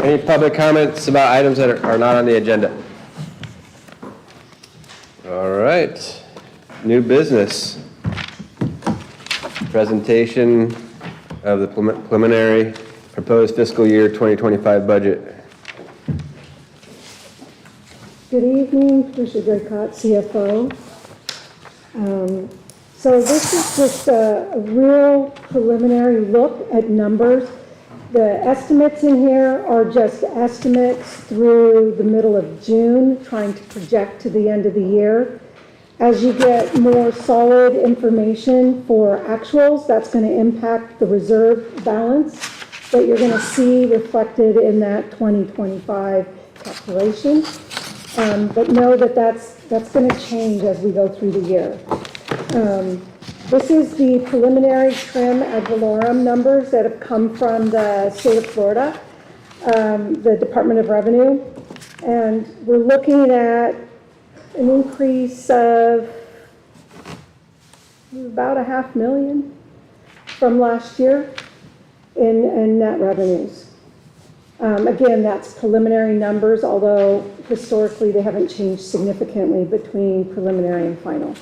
Any public comments about items that are not on the agenda? All right, new business. Presentation of the preliminary proposed fiscal year 2025 budget. Good evening, Commissioner Draycott, CFO. So this is just a real preliminary look at numbers. The estimates in here are just estimates through the middle of June, trying to project to the end of the year. As you get more solid information for actuals, that's going to impact the reserve balance that you're going to see reflected in that 2025 calculation. But know that that's going to change as we go through the year. This is the preliminary trim ad valorem numbers that have come from the state of Florida, the Department of Revenue. And we're looking at an increase of about $500,000 from last year in net revenues. Again, that's preliminary numbers, although historically they haven't changed significantly between preliminary and final.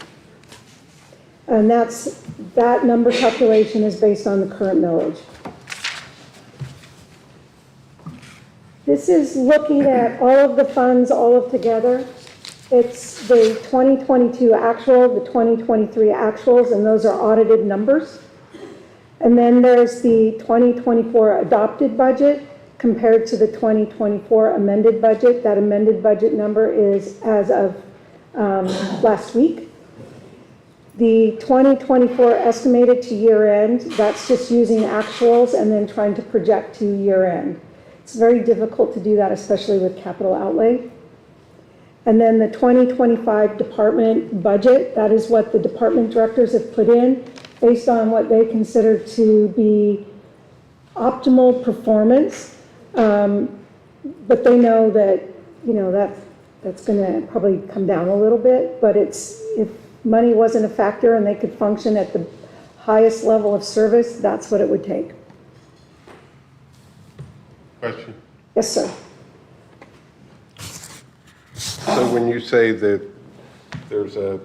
And that number calculation is based on the current millage. This is looking at all of the funds all of together. It's the 2022 actual, the 2023 actuals, and those are audited numbers. And then there's the 2024 adopted budget compared to the 2024 amended budget. That amended budget number is as of last week. The 2024 estimated to year end, that's just using actuals and then trying to project to year end. It's very difficult to do that, especially with capital outlay. And then the 2025 department budget, that is what the department directors have put in based on what they consider to be optimal performance. But they know that, that's going to probably come down a little bit, but if money wasn't a factor and they could function at the highest level of service, that's what it would take. Question. Yes, sir. So when you say that there's a,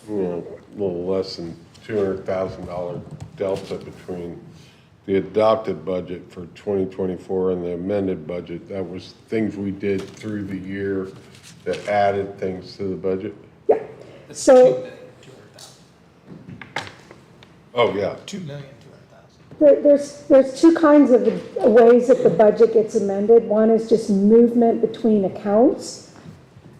little less than $200,000 delta between the adopted budget for 2024 and the amended budget, that was things we did through the year that added things to the budget? Yeah. So Oh, yeah. there's two kinds of ways that the budget gets amended. One is just movement between accounts.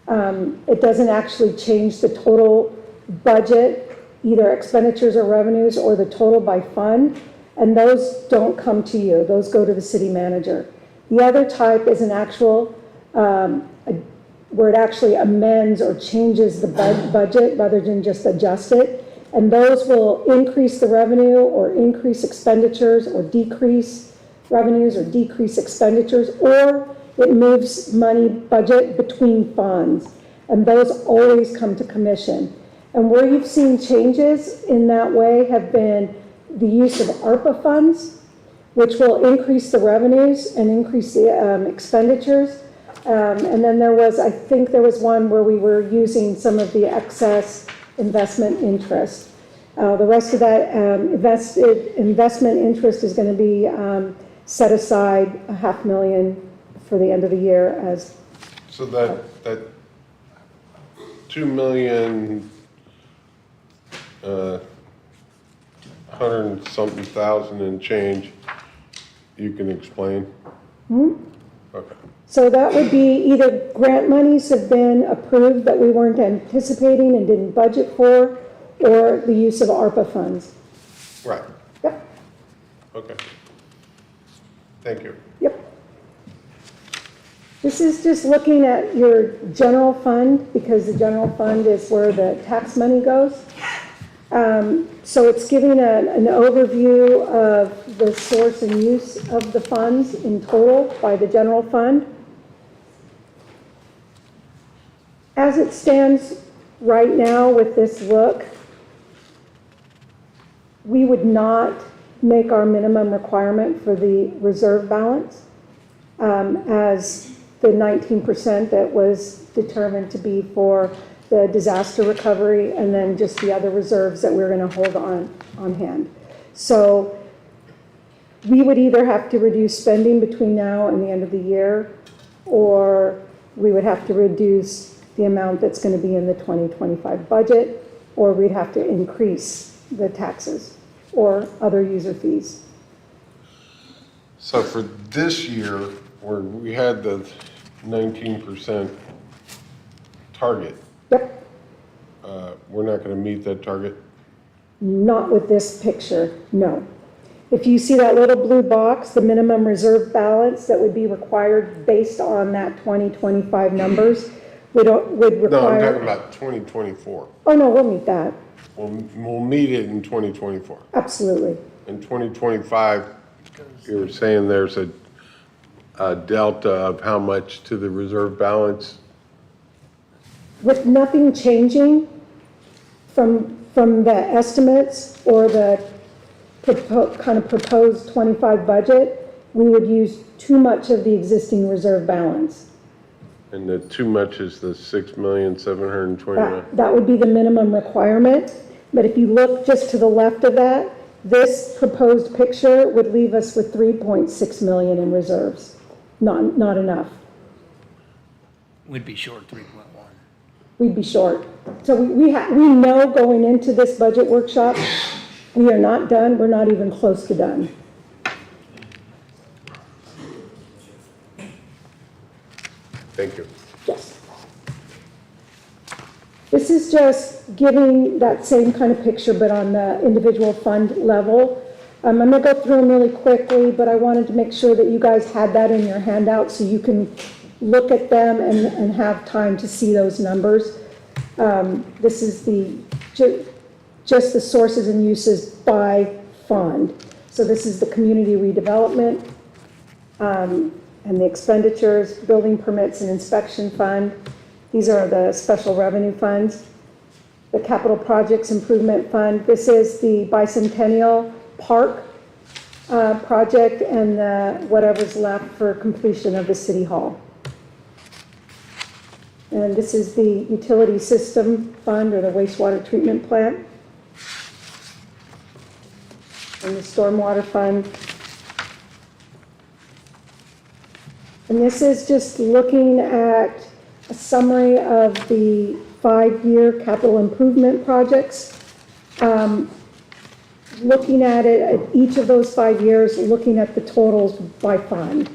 It doesn't actually change the total budget, either expenditures or revenues, or the total by fund. And those don't come to you. Those go to the city manager. The other type is an actual, where it actually amends or changes the budget rather than just adjust it. And those will increase the revenue or increase expenditures or decrease revenues or decrease expenditures, or it moves money budget between funds. And those always come to commission. And where you've seen changes in that way have been the use of ARPA funds, which will increase the revenues and increase the expenditures. And then I think there was one where we were using some of the excess investment interest. The rest of that investment interest is going to be set aside $500,000 for the end of the year as. So that 2 million, 100 and something thousand and change, you can explain? Okay. So that would be either grant monies have been approved that we weren't anticipating and didn't budget for, or the use of ARPA funds. Right. Yep. Okay. Thank you. Yep. This is just looking at your general fund, because the general fund is where the tax money goes. So it's giving an overview of the source and use of the funds in total by the general fund. As it stands right now with this look, we would not make our minimum requirement for the reserve balance as the 19% that was determined to be for the disaster recovery, and then just the other reserves that we're going to hold on hand. So we would either have to reduce spending between now and the end of the year, or we would have to reduce the amount that's going to be in the 2025 budget, or we'd have to increase the taxes or other user fees. So for this year, where we had the 19% target, Yep, we're not going to meet that target? not with this picture, no. If you see that little blue box, the minimum reserve balance that would be required based on that 2025 numbers would require. No, I'm talking about 2024. Oh, no, we'll meet that, We'll meet it in 2024. absolutely. In 2025, you're saying there's a delta of how much to the reserve balance? With nothing changing from the estimates or the kind of proposed 25 budget, we would use too much of the existing reserve balance. And the too much is the 6,729,000? That would be the minimum requirement, but if you look just to the left of that, this proposed picture would leave us with 3.6 million in reserves. Not enough. We'd be short 3.1. We'd be short. So we know going into this budget workshop, we are not done, we're not even close to done. Thank you. Yes. This is just giving that same kind of picture, but on the individual fund level. I'm going to go through them really quickly, but I wanted to make sure that you guys had that in your handout so you can look at them and have time to see those numbers. This is just the sources and uses by fund. So this is the community redevelopment and the expenditures, building permits and inspection fund. These are the special revenue funds. The capital projects improvement fund. This is the bicentennial park project and whatever's left for completion of the city hall. And this is the utility system fund or the wastewater treatment plant. And the stormwater fund. And this is just looking at a summary of the 5-year capital improvement projects. Looking at it at each of those 5 years, looking at the totals by fund.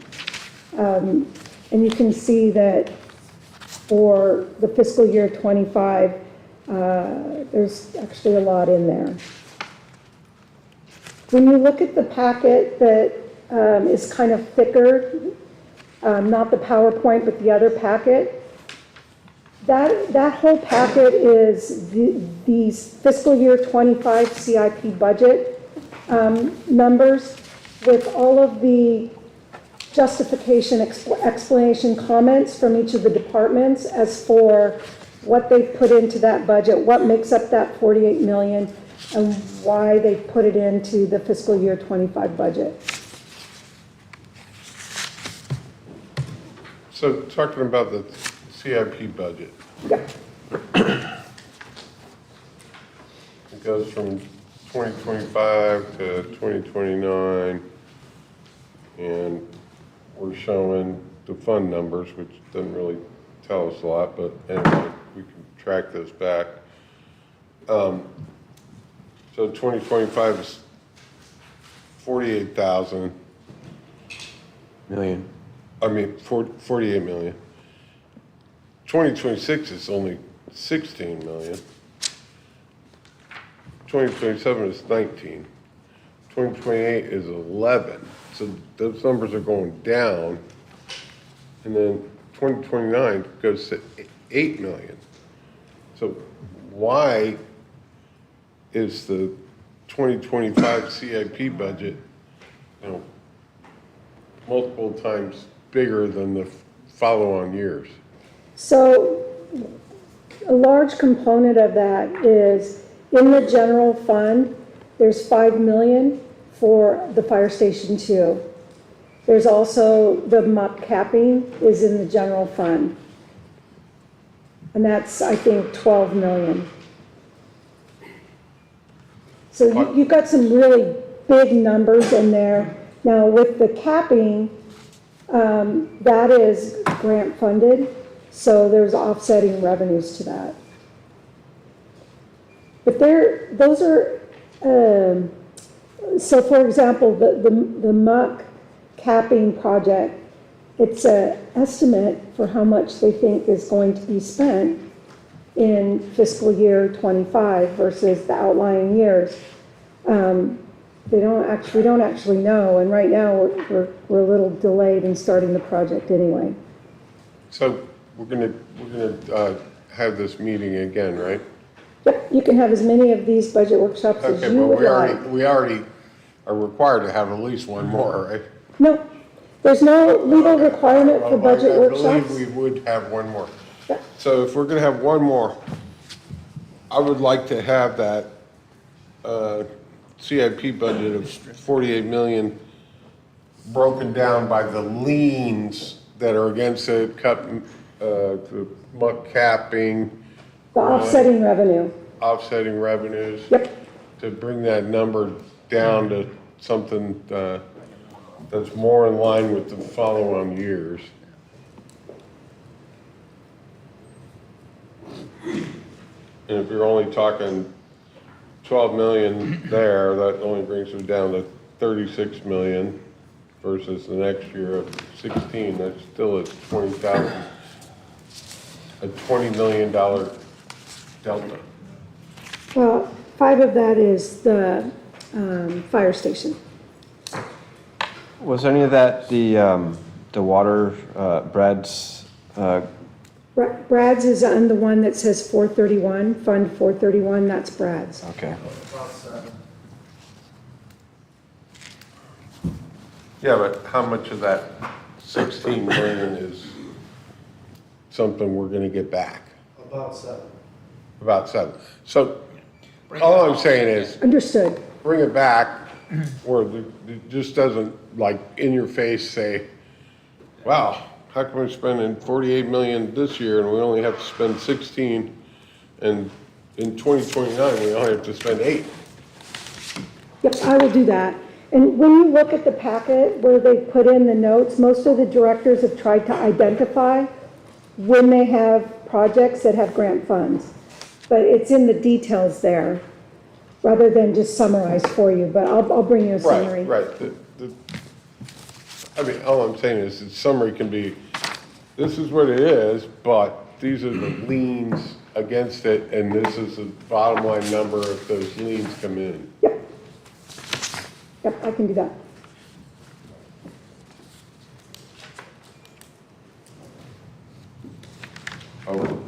And you can see that for the fiscal year 25, there's actually a lot in there. When you look at the packet that is kind of thicker, not the PowerPoint, but the other packet, that whole packet is these fiscal year 25 CIP budget numbers with all of the justification, explanation, comments from each of the departments as for what they put into that budget, what makes up that 48 million, and why they put it into the fiscal year 25 budget. So talking about the CIP budget, Yeah. it goes from 2025 to 2029, and we're showing the fund numbers, which doesn't really tell us a lot, but anyway, we can track those back. So 2025 is 48,000. Million. 48 million. 2026 is only 16 million. 2027 is 19. 2028 is 11. So those numbers are going down. And then 2029 goes to 8 million. So why is the 2025 CIP budget, multiple times bigger than the follow-on years? So a large component of that is in the general fund, there's 5 million for the fire station too. There's also the muck capping is in the general fund. And that's, I think, 12 million. So you've got some really big numbers in there. Now with the capping, that is grant funded, so there's offsetting revenues to that. But those are, so for example, the muck capping project, it's an estimate for how much they think is going to be spent in fiscal year 25 versus the outlying years. We don't actually know, and right now we're a little delayed in starting the project anyway. So we're gonna have this meeting again, right? Yep, you can have as many of these budget workshops as Okay, you well, would like. we already are required to have at least one more, right? No, there's no legal requirement for budget I workshops. believe we would have one more. Yeah. So if we're gonna have one more, I would like to have that, CIP budget of 48 million broken down by the liens that are against the the muck capping, The offsetting revenue. offsetting revenues. Yep, To bring that number down to something, that's more in line with the follow-on years. And if you're only talking 12 million there, that only brings it down to 36 million versus the next year of 16, that's still a 20,000, a $20 million delta. well, 5 of that is the fire station. Was any of that the water, Brad's, Brad's is on the one that says 431, Fund 431, that's Brad's. okay. Yeah, but how much of that 16 million is something we're gonna get back? About 7. About 7. So, all I'm saying is, Understood. bring it back where it just doesn't, like, in your face say, wow, how come we're spending 48 million this year and we only have to spend 16, and in 2029, we only have to spend 8? Yep, I will do that. And when you look at the packet where they put in the notes, most of the directors have tried to identify when they have projects that have grant funds. But it's in the details there, rather than just summarize for you, but I'll bring you a summary. Right, right. I mean, all I'm saying is the summary can be, this is what it is, but these are the liens against it, and this is the bottom line number if those liens come in. Yep. Yep, I can do that. Oh,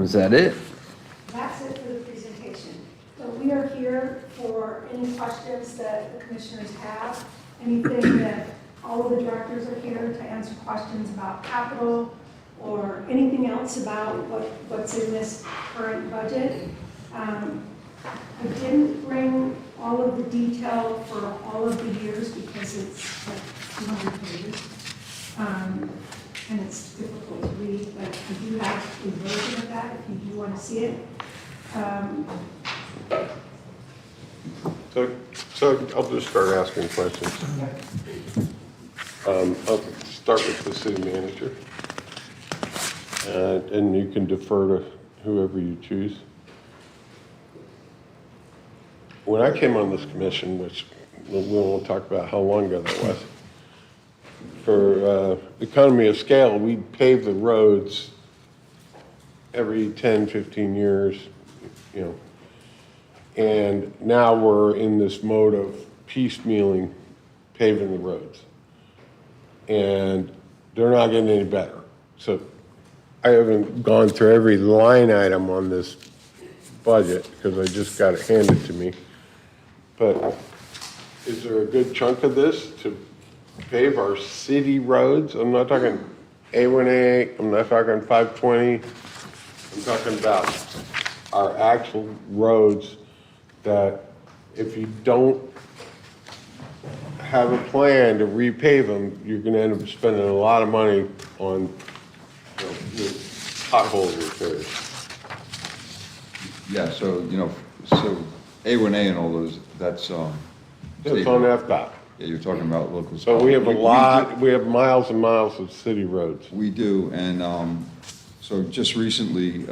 Is that it? That's it for the presentation. So we are here for any questions that the commissioners have, anything that all of the directors are here to answer questions about capital or anything else about what's in this current budget. I didn't bring all of the detail for all of the years because it's like 200 pages. And it's difficult to read, but I do have a version of that if you do want to see it. So I'll just start asking questions. I'll start with the city manager. And you can defer to whoever you choose. When I came on this commission, which we won't talk about how long ago that was, for economy of scale, we pave the roads every 10, 15 years, you know. And now we're in this mode of piecemealing paving the roads. And they're not getting any better. So I haven't gone through every line item on this budget because I just got it handed to me. But is there a good chunk of this to pave our city roads? I'm not talking A1A, I'm not talking 520. I'm talking about our actual roads that if you don't have a plan to repave them, you're gonna end up spending a lot of money on, pothole repairs. Yeah, so, so A1A and all those, that's, It's on state- FDOT. yeah, you're talking about local. So we have we have miles and miles of city roads. We do, and so just recently,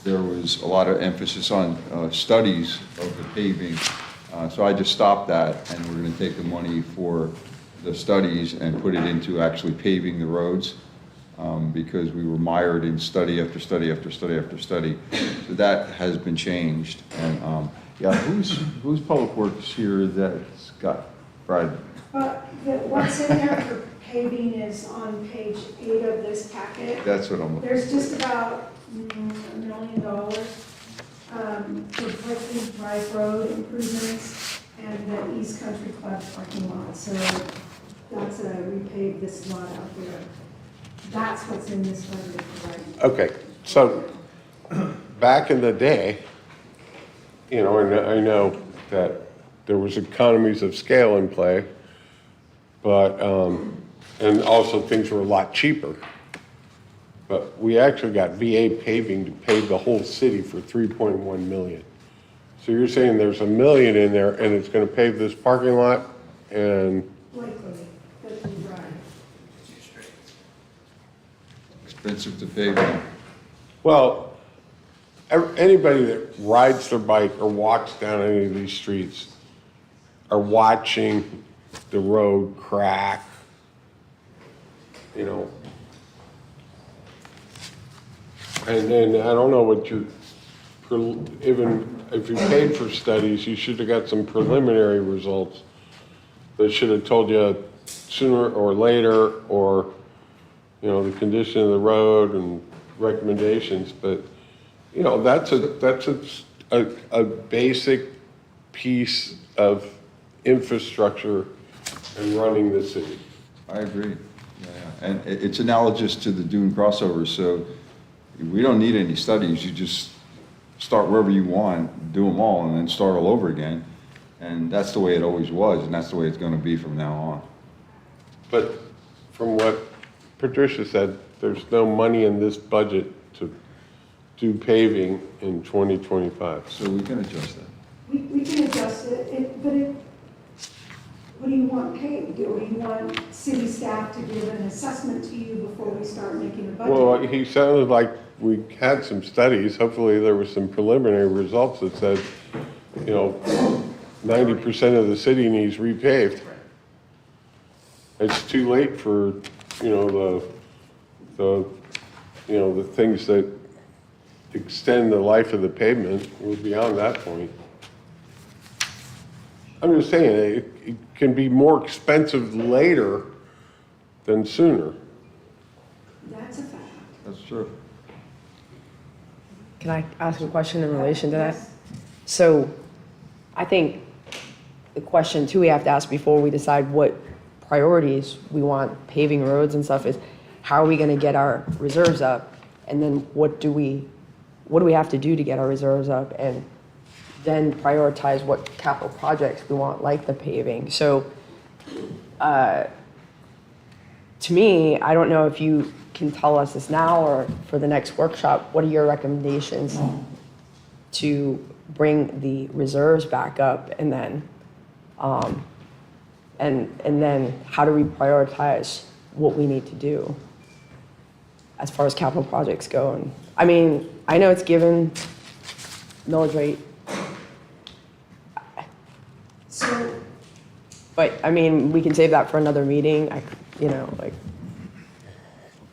there was a lot of emphasis on studies of the paving. So I just stopped that, and we're gonna take the money for the studies and put it into actually paving the roads, because we were mired in study after study after study after study. So that has been changed, and, yeah, who's Public Works here that's got, Brad? What's in there for paving is on page 8 of this packet. That's what I'm looking. There's just about $1 million for Brooklyn Drive Road improvements and the East Country Club parking lot. So that's a repave this lot out there. That's what's in this budget right now. Okay, so back in the day, and I know that there was economies of scale in play, but, and also things were a lot cheaper. But we actually got VA paving to pave the whole city for 3.1 million. So you're saying there's $1 million in there and it's gonna pave this parking lot and, Likely, Brooklyn Drive. Expensive to pave them. well, anybody that rides their bike or walks down any of these streets are watching the road crack, And then I don't know what even if you paid for studies, you should have got some preliminary results that should have told you sooner or later, or, the condition of the road and recommendations, but, that's a basic piece of infrastructure and running the city. I agree, yeah, and it's analogous to the dune crossover, so we don't need any studies, you just start wherever you want, do them all, and then start all over again, and that's the way it always was, and that's the way it's gonna be from now on. But from what Patricia said, there's no money in this budget to do paving in 2025. So we can adjust that. We can adjust it, what do you want paid? Do you want city staff to give an assessment to you before we start making a budget? Well, he sounded like we had some studies, hopefully there were some preliminary results that said, 90% of the city needs repaved. It's too late for, the things that extend the life of the pavement. We're beyond that point. I'm just saying, it can be more expensive later than sooner. That's a fact. That's true. Can I ask a question in relation to that? Yes. So I think the question too we have to ask before we decide what priorities we want paving roads and stuff is, how are we gonna get our reserves up? And then what do we have to do to get our reserves up? And then prioritize what capital projects we want, like the paving. So to me, I don't know if you can tell us this now or for the next workshop, what are your recommendations to bring the reserves back up? And then and then how do we prioritize what we need to do as far as capital projects go? And I mean, I know it's given millage rate, So, but I mean, we can save that for another meeting. I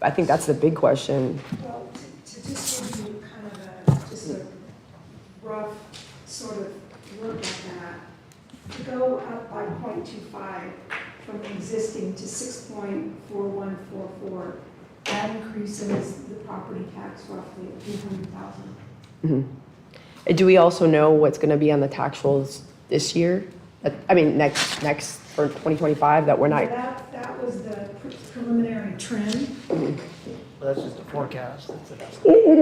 think that's the big question. well, to just give you kind of just a rough sort of look at that, to go up by 0.25 from existing to 6.4144, that increases the property tax roughly at $200,000. Do we also know what's gonna be on the tax rolls this year? I mean, next, for 2025, that we're not, That was the preliminary trend. That's just a forecast. That's an estimate. It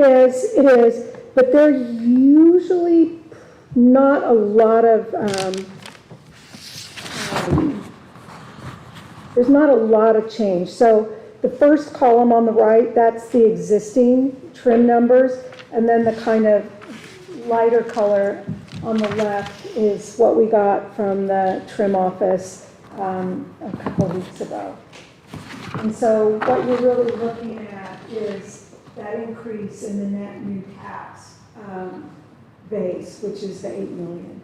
is, but there are usually not a lot of, there's not a lot of change. So the first column on the right, that's the existing trim numbers, and then the kind of lighter color on the left is what we got from the trim office a couple of weeks ago. And so what you're really looking at is that increase in the net new tax base, which is the 8 million.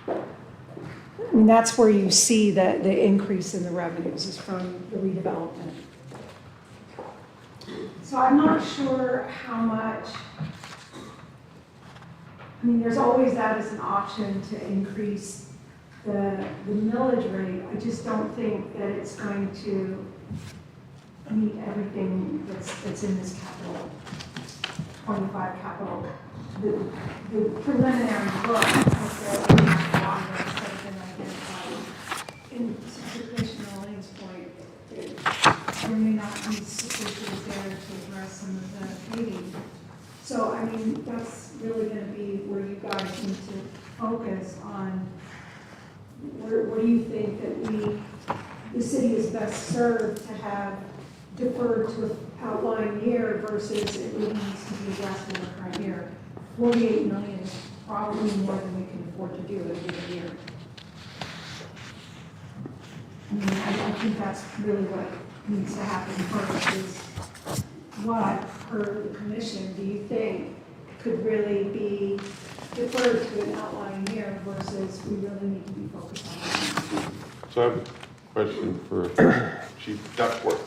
I mean, that's where you see the increase in the revenues is from the redevelopment. So I'm not sure how much, I mean, there's always that as an option to increase the millage rate. I just don't think that it's going to meet everything that's in this capital, 25 capital. The preliminary look at the bond rates that have been identified. And to Commissioner Lane's point, there may not be sufficient there to address some of the paving. So, I mean, that's really going to be where you guys need to focus on where do you think that the city is best served to have deferred to an outlying year versus it really needs to be addressed in the current year. 48 million is probably more than we can afford to do in a given year. I mean, I think that's really what needs to happen first is what, per the commission, do you think could really be deferred to an outlying year versus we really need to be focused on that? So I have a question for Chief Duckworth.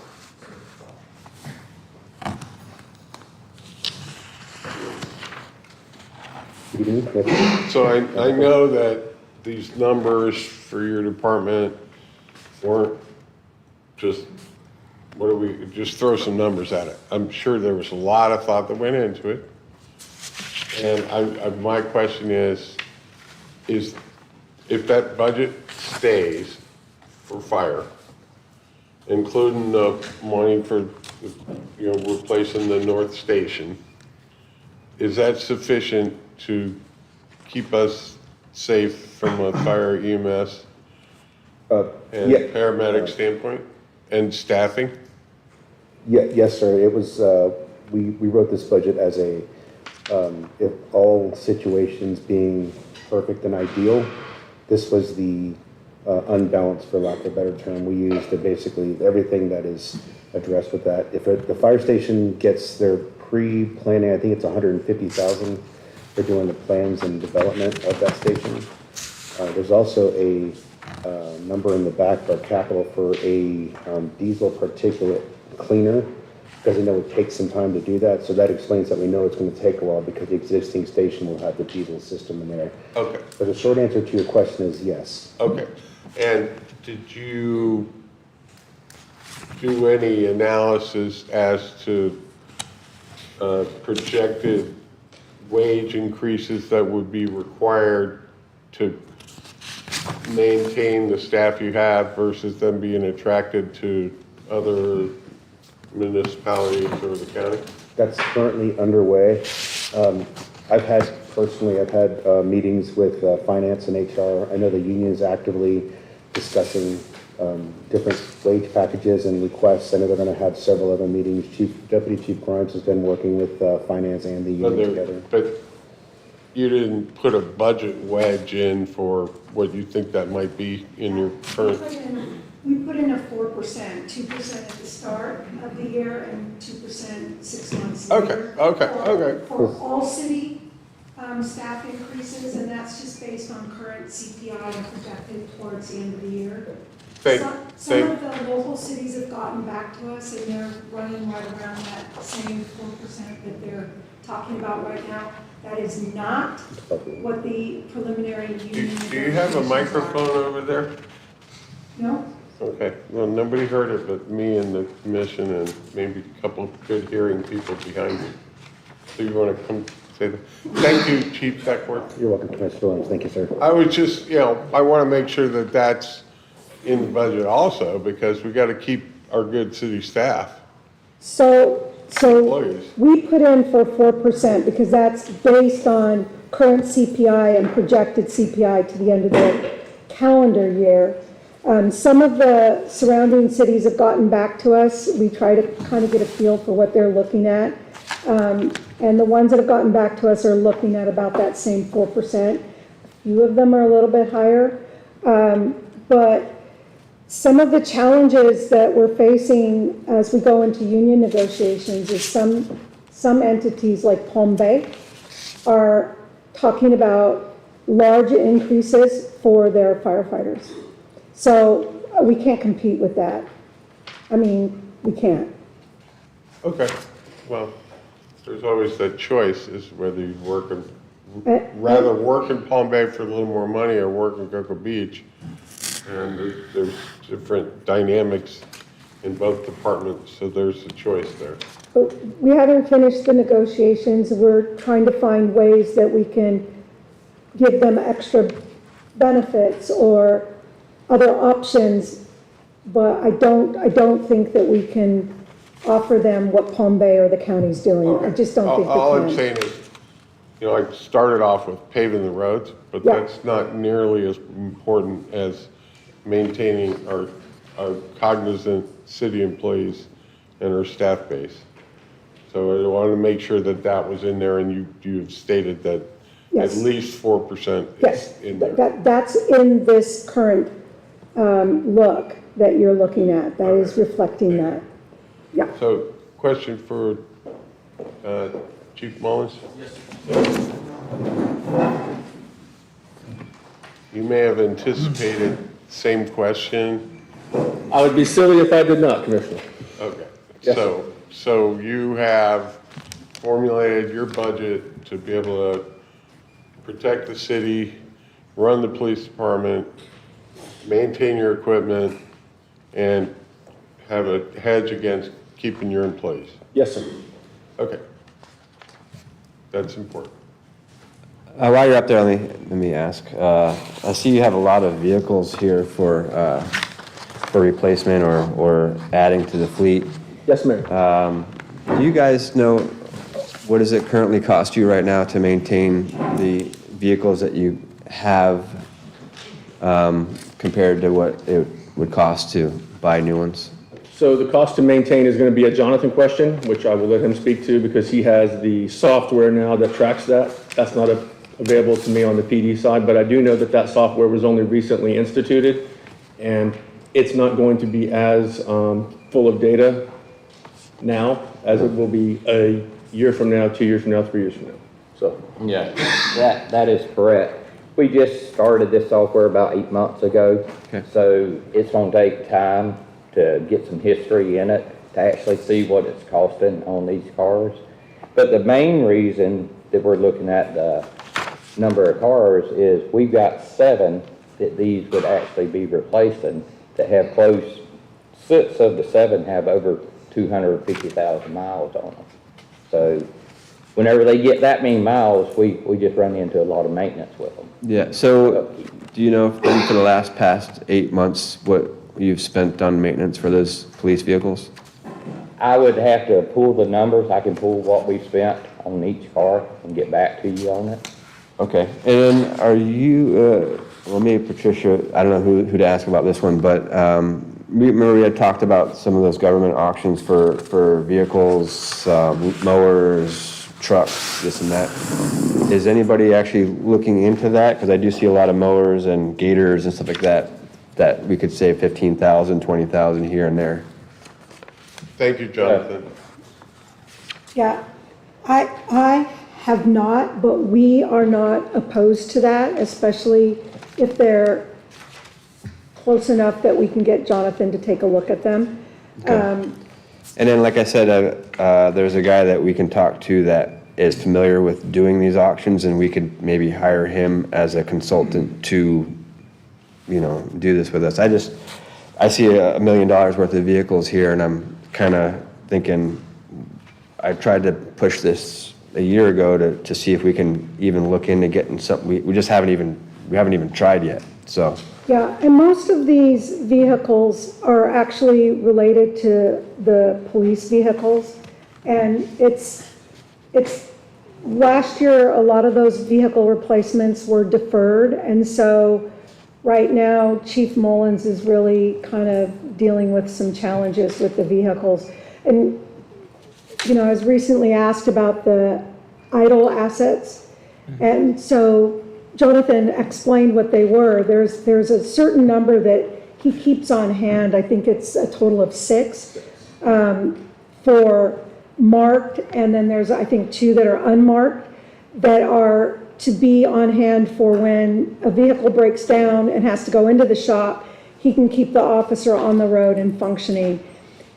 So I know that these numbers for your department weren't just, just throw some numbers at it. I'm sure there was a lot of thought that went into it. And my question is if that budget stays for fire, including the money for, replacing the North Station, is that sufficient to keep us safe from a fire EMS and yeah. paramedic standpoint and staffing? Yes, sir. It was, we wrote this budget as if all situations being perfect and ideal, this was the unbalanced, for lack of a better term. We used basically everything that is addressed with that. If the fire station gets their pre-planning, I think it's 150,000 for doing the plans and development of that station. There's also a number in the back of our capital for a diesel particulate cleaner, because I know it takes some time to do that. So that explains that we know it's going to take a while because the existing station will have the diesel system in there. Okay. But the short answer to your question is yes. Okay. And did you do any analysis as to projected wage increases that would be required to maintain the staff you have versus them being attracted to other municipalities or the county? That's currently underway. I've had meetings with finance and HR. I know the union is actively discussing different wage packages and requests. I know they're going to have several other meetings. Deputy Chief Grimes has been working with finance and the union together. But you didn't put a budget wedge in for what you think that might be in your current? We put in a 4%, 2% at the start of the year and 2% 6 months later. Okay. For all city staff increases, and that's just based on current CPI and projected towards the end of the year. Some of the local cities have gotten back to us and they're running right around that same 4% that they're talking about right now. That is not what the preliminary union. Do you have a microphone over there? No? Okay, well, nobody heard it but me and the commission and maybe a couple of good hearing people behind you. So you want to come say that? Thank you, Chief Beckworth. You're welcome, Commissioner Williams. Thank you, sir. I was just, I want to make sure that that's in the budget also, because we got to keep our good city staff. So Employees. we put in for 4% because that's based on current CPI and projected CPI to the end of the calendar year. Some of the surrounding cities have gotten back to us. We try to kind of get a feel for what they're looking at. And the ones that have gotten back to us are looking at about that same 4%. A few of them are a little bit higher. But some of the challenges that we're facing as we go into union negotiations is some entities like Palm Bay are talking about large increases for their firefighters. So we can't compete with that. I mean, we can't. Okay, well, there's always that choice is whether you rather work in Palm Bay for a little more money or work in Cocoa Beach. And there's different dynamics in both departments, so there's a choice there. But we haven't finished the negotiations. We're trying to find ways that we can give them extra benefits or other options, but I don't think that we can offer them what Palm Bay or the county's doing. I just don't think we can. All I'm saying is, I started off with paving the roads, but Yeah. that's not nearly as important as maintaining our cognizant city employees and our staff base. So I wanted to make sure that that was in there, and you've stated that at Yes. least 4% Yes, is in there. that's in this current look that you're looking at. That is reflecting that. Yeah. So, question for Chief Mullins? You may have anticipated the same question. I would be silly if I did not, Commissioner. Okay. Yes, So you have formulated your budget to be able to protect the city, run the police department, maintain your equipment, and have a hedge against keeping your employees. Yes, sir. Okay. That's important. While you're up there, let me ask. I see you have a lot of vehicles here for replacement or adding to the fleet. Yes, Mayor. Do you guys know what does it currently cost you right now to maintain the vehicles that you have compared to what it would cost to buy new ones? So the cost to maintain is going to be a Jonathan question, which I will let him speak to because he has the software now that tracks that. That's not available to me on the PD side, but I do know that that software was only recently instituted, and it's not going to be as full of data now as it will be a year from now, 2 years from now, 3 years from now. So, Yeah, that is correct. We just started this software about 8 months ago. Okay. So it's gonna take time to get some history in it, to actually see what it's costing on these cars. But the main reason that we're looking at the number of cars is we've got 7 that these would actually be replacing that have close, 6 of the 7 have over 250,000 miles on them. So whenever they get that many miles, we just run into a lot of maintenance with them. Yeah, so do you know if then for the past 8 months, what you've spent on maintenance for those police vehicles? I would have to pull the numbers. I can pull what we've spent on each car and get back to you on it. Okay, and then are you, well, maybe Patricia, I don't know who to ask about this one, but remember we had talked about some of those government auctions for vehicles, mowers, trucks, this and that. Is anybody actually looking into that? Because I do see a lot of mowers and gators and stuff like that, that we could save 15,000, 20,000 here and there. Thank you, Jonathan. Yeah, I have not, but we are not opposed to that, especially if they're close enough that we can get Jonathan to take a look at them. And then, like I said, there's a guy that we can talk to that is familiar with doing these auctions, and we could maybe hire him as a consultant to, do this with us. I see $1 million worth of vehicles here, and I'm kind of thinking, I tried to push this a year ago to see if we can even look into getting something, we just haven't even tried yet, so. Yeah, and most of these vehicles are actually related to the police vehicles. And last year, a lot of those vehicle replacements were deferred. And so right now, Chief Mullins is really kind of dealing with some challenges with the vehicles. And, you know, I was recently asked about the idle assets. And so Jonathan explained what they were. There's a certain number that he keeps on hand. I think it's a total of 6 for marked, and then there's, I think, 2 that are unmarked that are to be on hand for when a vehicle breaks down and has to go into the shop, he can keep the officer on the road and functioning.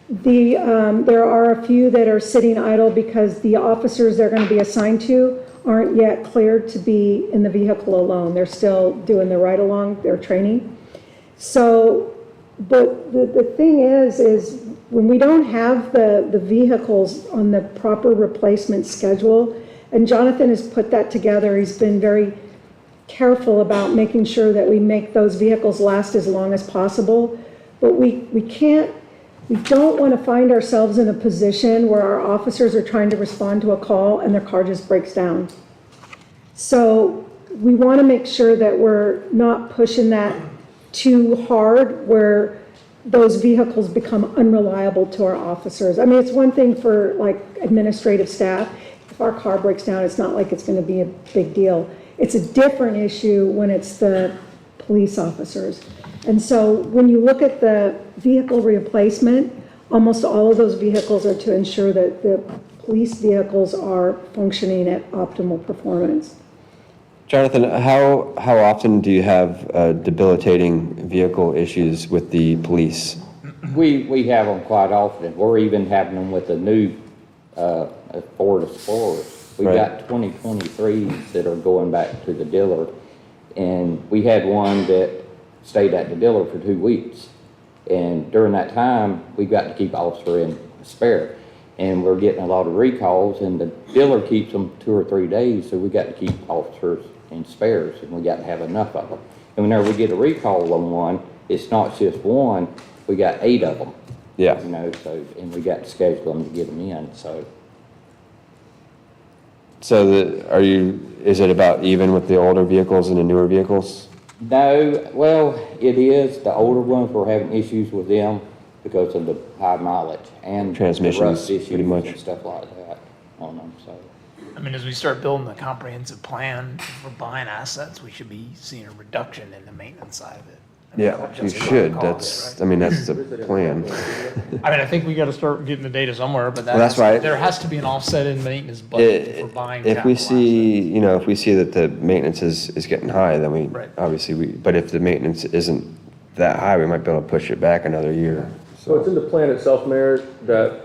There are a few that are sitting idle because the officers they're going to be assigned to aren't yet cleared to be in the vehicle alone. They're still doing the ride-along, their training. So the thing is when we don't have the vehicles on the proper replacement schedule, and Jonathan has put that together, he's been very careful about making sure that we make those vehicles last as long as possible. But we don't want to find ourselves in a position where our officers are trying to respond to a call and their car just breaks down. So we want to make sure that we're not pushing that too hard where those vehicles become unreliable to our officers. I mean, it's one thing for like administrative staff. If our car breaks down, it's not like it's going to be a big deal. It's a different issue when it's the police officers. And so when you look at the vehicle replacement, almost all of those vehicles are to ensure that the police vehicles are functioning at optimal performance. Jonathan, how often do you have debilitating vehicle issues with the police? We have them quite often. We're even having them with the new Ford Explorers. We've Right. got 2023s that are going back to the dealer. And we had one that stayed at the dealer for 2 weeks. And during that time, we got to keep officer in spare. And we're getting a lot of recalls, and the dealer keeps them 2 or 3 days, so we got to keep officers in spares, and we got to have enough of them. And whenever we get a recall on one, it's not just one, we got 8 of them. Yeah. You know, so, and we got to schedule them to get them in, so. So is it about even with the older vehicles and the newer vehicles? No, well, it is. The older ones, we're having issues with them because of the high mileage and the Transmissions, rust issues pretty much. and stuff like that on them, so. I mean, as we start building the comprehensive plan for buying assets, we should be seeing a reduction in the maintenance side of it. I mean, Yeah, not you just should. cost, That's, right? I mean, that's the plan. I mean, I think we gotta start getting the data somewhere, but Well, that's right. there has to be an offset in maintenance budget for buying If we capital see, you know, if we see that the maintenance is getting high, then we, Right. obviously, but if the maintenance isn't that high, we might be able to push it back another year. So it's in the plan itself, Mayor, that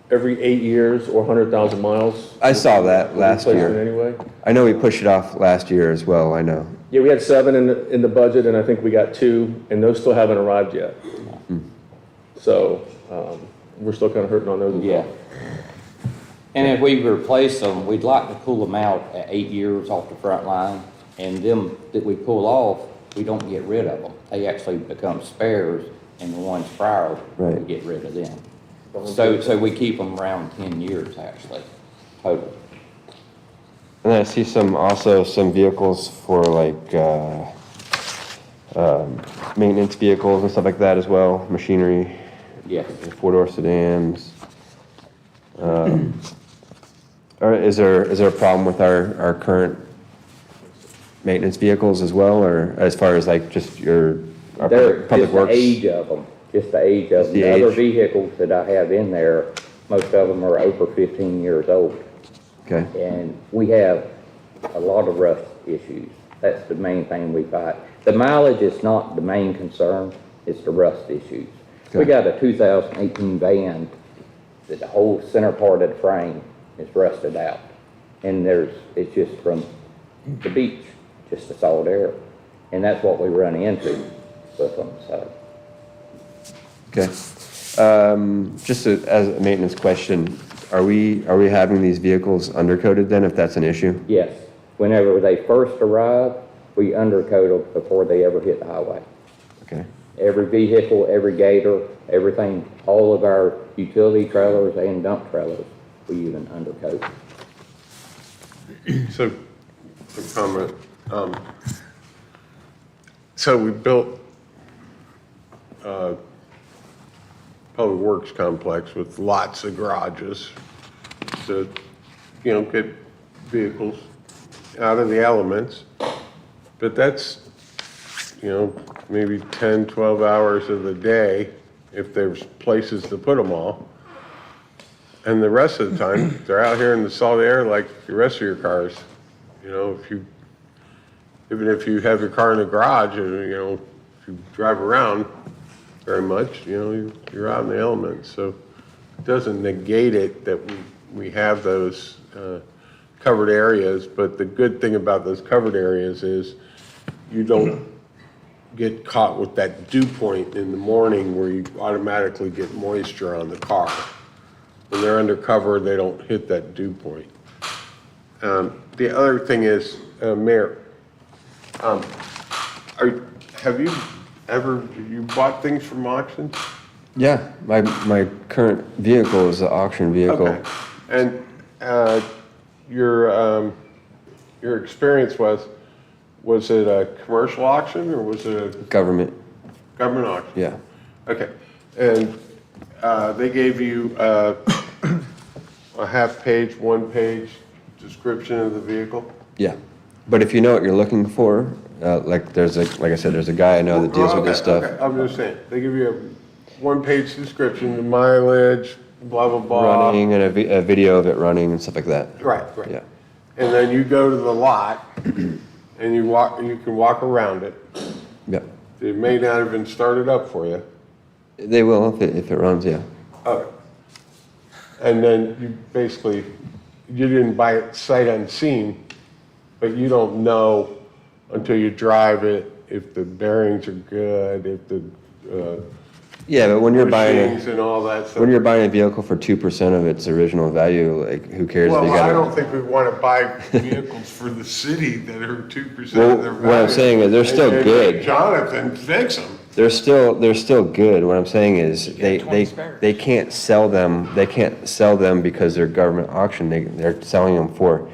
every 8 years or 100,000 miles? I saw that last replacement year. Anyway? I know we pushed it off last year as well, I know. Yeah, we had 7 in the budget, and I think we got 2, and those still haven't arrived yet. So, we're still kind of hurting on those as Yeah. well. And if we replace them, we'd like to pull them out at 8 years off the front line, and them that we pull off, we don't get rid of them. They actually become spares, and the ones prior, we Right. get rid of them. So we keep them around 10 years, actually, total. And then I see also some vehicles for like, maintenance vehicles and stuff like that as well, machinery, Yes. 4-door sedans. Or is there a problem with our current maintenance vehicles as well, or as far as like just our They're public just the works? age of them, just the age of Just them. the The other age. vehicles that I have in there, most of them are over 15 years old. Okay, And we have a lot of rust issues. That's the main thing we fight. The mileage is not the main concern, it's the rust issues. We Okay. got a 2018 van that the whole center part of the frame is rusted out. And it's just from the beach, just the solid air. And that's what we run into with them, so. Okay. Just as a maintenance question, are we having these vehicles undercoated then, if that's an issue? Yes, whenever they first arrive, we undercoat them before they ever hit the highway. Okay. Every vehicle, every gator, everything, all of our utility trailers and dump trailers, we even undercoat. So, a comment. So we built a public works complex with lots of garages to, get vehicles out of the elements. But that's, maybe 10, 12 hours of the day, if there's places to put them all. And the rest of the time, they're out here in the salt air like the rest of your cars. Even if you have your car in the garage, if you drive around very much, you're out in the elements. So it doesn't negate it that we have those covered areas, but the good thing about those covered areas is you don't get caught with that dew point in the morning where you automatically get moisture on the car. When they're undercover, they don't hit that dew point. The other thing is, Mayor, have you bought things from auctions? Yeah, my current vehicle is an auction vehicle. Okay. And your experience was it a commercial auction or was it a Government, government auction? yeah. Okay. And they gave you a half-page, one-page description of the vehicle? Yeah, but if you know what you're looking for, like I said, there's a guy I know that deals with this stuff. Okay, I'm just saying, they give you a one-page description, the mileage, blah, blah, blah. Running and a video of it running and stuff like that. Right. Yeah. And then you go to the lot and you can walk around it. Yep. It may not have been started up for you. They will if it runs, yeah. Okay. And then you didn't buy it sight unseen, but you don't know until you drive it if the bearings are good, if the Yeah, but when you're buying bushings and all that stuff. when you're buying a vehicle for 2% of its original value, like who cares if Well, you I got don't it? think we want to buy vehicles for the city that are 2% Well, of their value. what I'm saying is they're still And good. Jonathan, fix them. They're still good. What I'm saying is get 20 spares. they can't sell them. They can't sell them because they're government auction. They're selling them for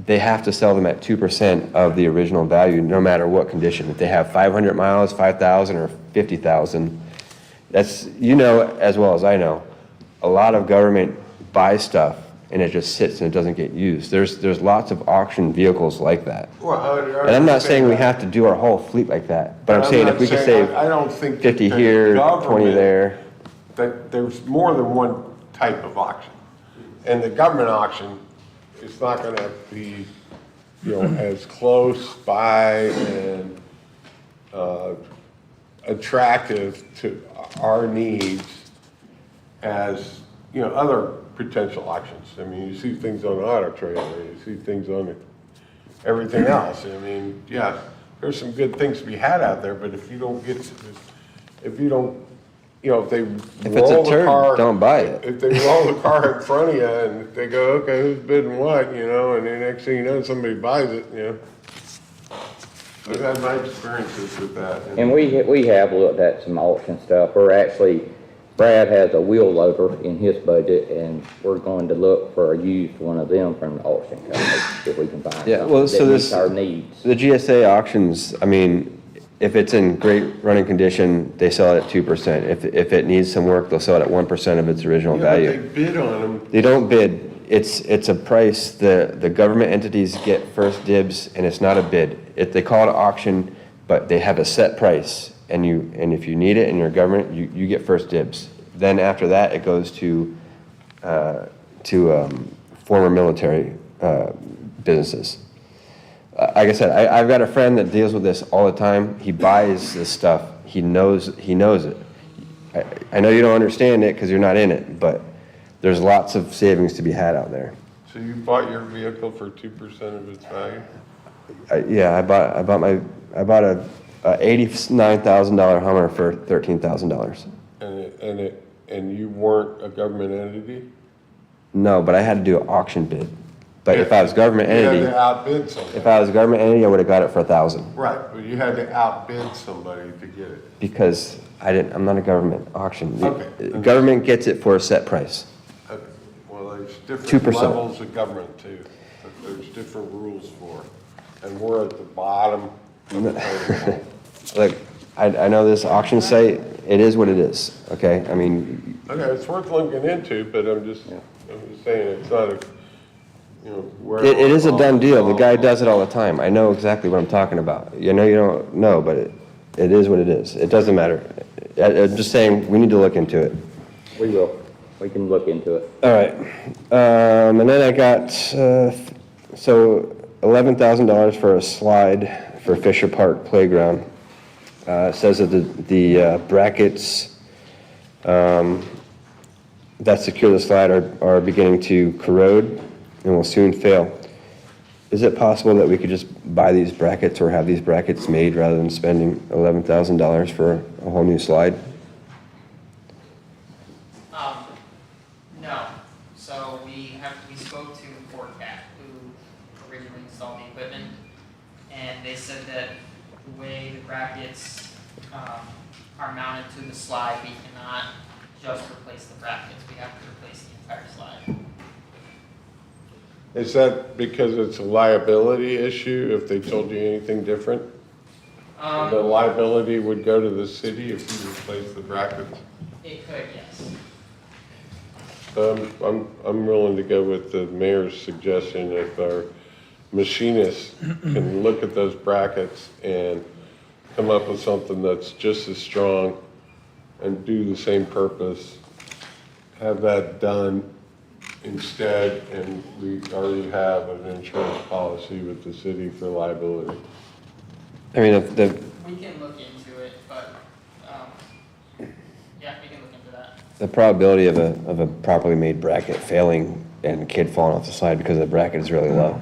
they have to sell them at 2% of the original value, no matter what condition. If they have 500 miles, 5,000, or 50,000, that's as well as I know. A lot of government buys stuff and it just sits and it doesn't get used. There's lots of auction vehicles like that. And I'm not saying we have to do our whole fleet like that, but I'm saying if we could save I don't think 50 that here, 20 government- there. That there's more than one type of auction. And the government auction is not gonna be, as close by and attractive to our needs as, other potential auctions. I mean, you see things on Auto Trader, you see things on everything else. I mean, yeah, there's some good things to be had out there, but if you don't, if they If it's a roll the turd, car. don't buy it. If they roll the car in front of you and they go, okay, who's bidding what, and the next thing you know, somebody buys it, I've had my experiences with that. And we have looked at some auction stuff. Brad has a wheel loader in his budget, and we're going to look for a used one of them from the auction company, if we can find Yeah, well, something so that meets this- our needs. The GSA auctions, I mean, if it's in great running condition, they sell it at 2%. If it needs some work, they'll sell it at 1% of its original Yeah, but value. they bid on them. They don't bid. It's a price. The government entities get first dibs, and it's not a bid. They call it an auction, but they have a set price. And if you need it in your government, you get first dibs. Then after that, it goes to former military businesses. Like I said, I've got a friend that deals with this all the time. He buys this stuff. He knows it. I know you don't understand it because you're not in it, but there's lots of savings to be had out there. So you bought your vehicle for 2% of its value? Yeah, I bought a $89,000 Hummer for $13,000. and you weren't a government entity? No, but I had to do an auction bid. But if I was government You had entity, to outbid somebody. if I was a government entity, I would have got it for 1,000. Right, but you had to outbid somebody to get it. Because I'm not a government auction. The Okay. government gets it for a set price. Okay. Well, there's different 2%. levels of government too. There's different rules for, and we're at the bottom of the totem pole. Like, I know this auction site, it is what it is, okay? I mean, Okay, it's worth looking into, but I'm just saying, it's not a, you know, where. it is a done deal. The guy does it all the time. I know exactly what I'm talking about. You know, you don't know, but it is what it is. It doesn't matter. I'm just saying, we need to look into it. We will. We can look into it. All right. And then I got, so $11,000 for a slide for Fisher Park Playground. It says that the brackets that secure the slide are beginning to corrode and will soon fail. Is it possible that we could just buy these brackets or have these brackets made rather than spending $11,000 for a whole new slide? No. So we spoke to Fordcat, who originally installed the equipment, and they said that the way the brackets are mounted to the slide, we cannot just replace the brackets. We have to replace the entire slide. Is that because it's a liability issue, if they told you anything different? The liability would go to the city if you replace the brackets? It could, yes. I'm willing to go with the mayor's suggestion if our machinists can look at those brackets and come up with something that's just as strong and do the same purpose, have that done instead, and we already have an insurance policy with the city for liability. I mean, if the, We can look into it, but, yeah, we can look into that. the probability of a properly made bracket failing and a kid falling off the side because the bracket is really low.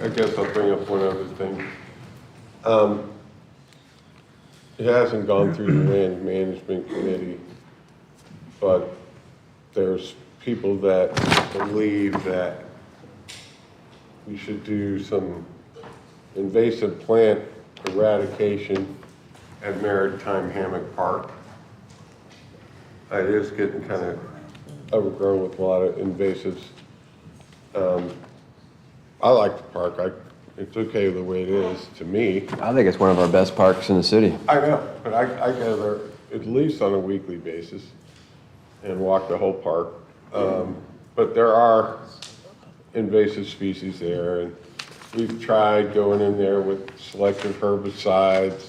I guess I'll bring up one other thing. It hasn't gone through the land management committee, but there's people that believe that we should do some invasive plant eradication at Maritime Hammock Park. It is getting kind of overgrown with a lot of invasives. I like the park. It's okay the way it is to me. I think it's one of our best parks in the city. I know, but I go there at least on a weekly basis and walk the whole park. But there are invasive species there, and we've tried going in there with selective herbicides.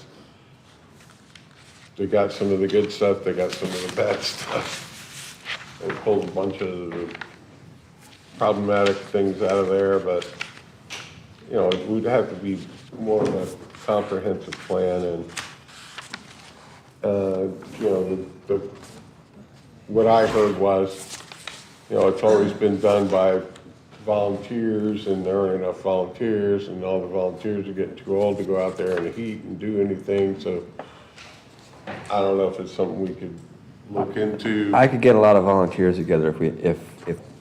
They got some of the good stuff, they got some of the bad stuff. They pulled a bunch of the problematic things out of there, but, you know, it would have to be more of a comprehensive plan, and, you know, what I heard was, you know, it's always been done by volunteers, and there aren't enough volunteers, and all the volunteers are getting too old to go out there in the heat and do anything, so I don't know if it's something we could look into. I could get a lot of volunteers together if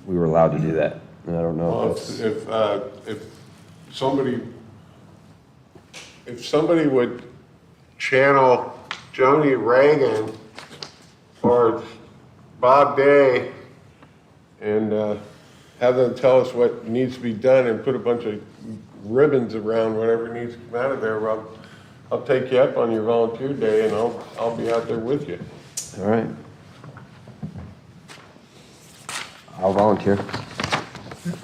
we were allowed to do that. And I don't know Well, if if somebody would channel Joni Reagan or Bob Day and have them tell us what needs to be done and put a bunch of ribbons around whatever needs to come out of there, well, I'll take you up on your volunteer day, and I'll be out there with you. all right. I'll volunteer.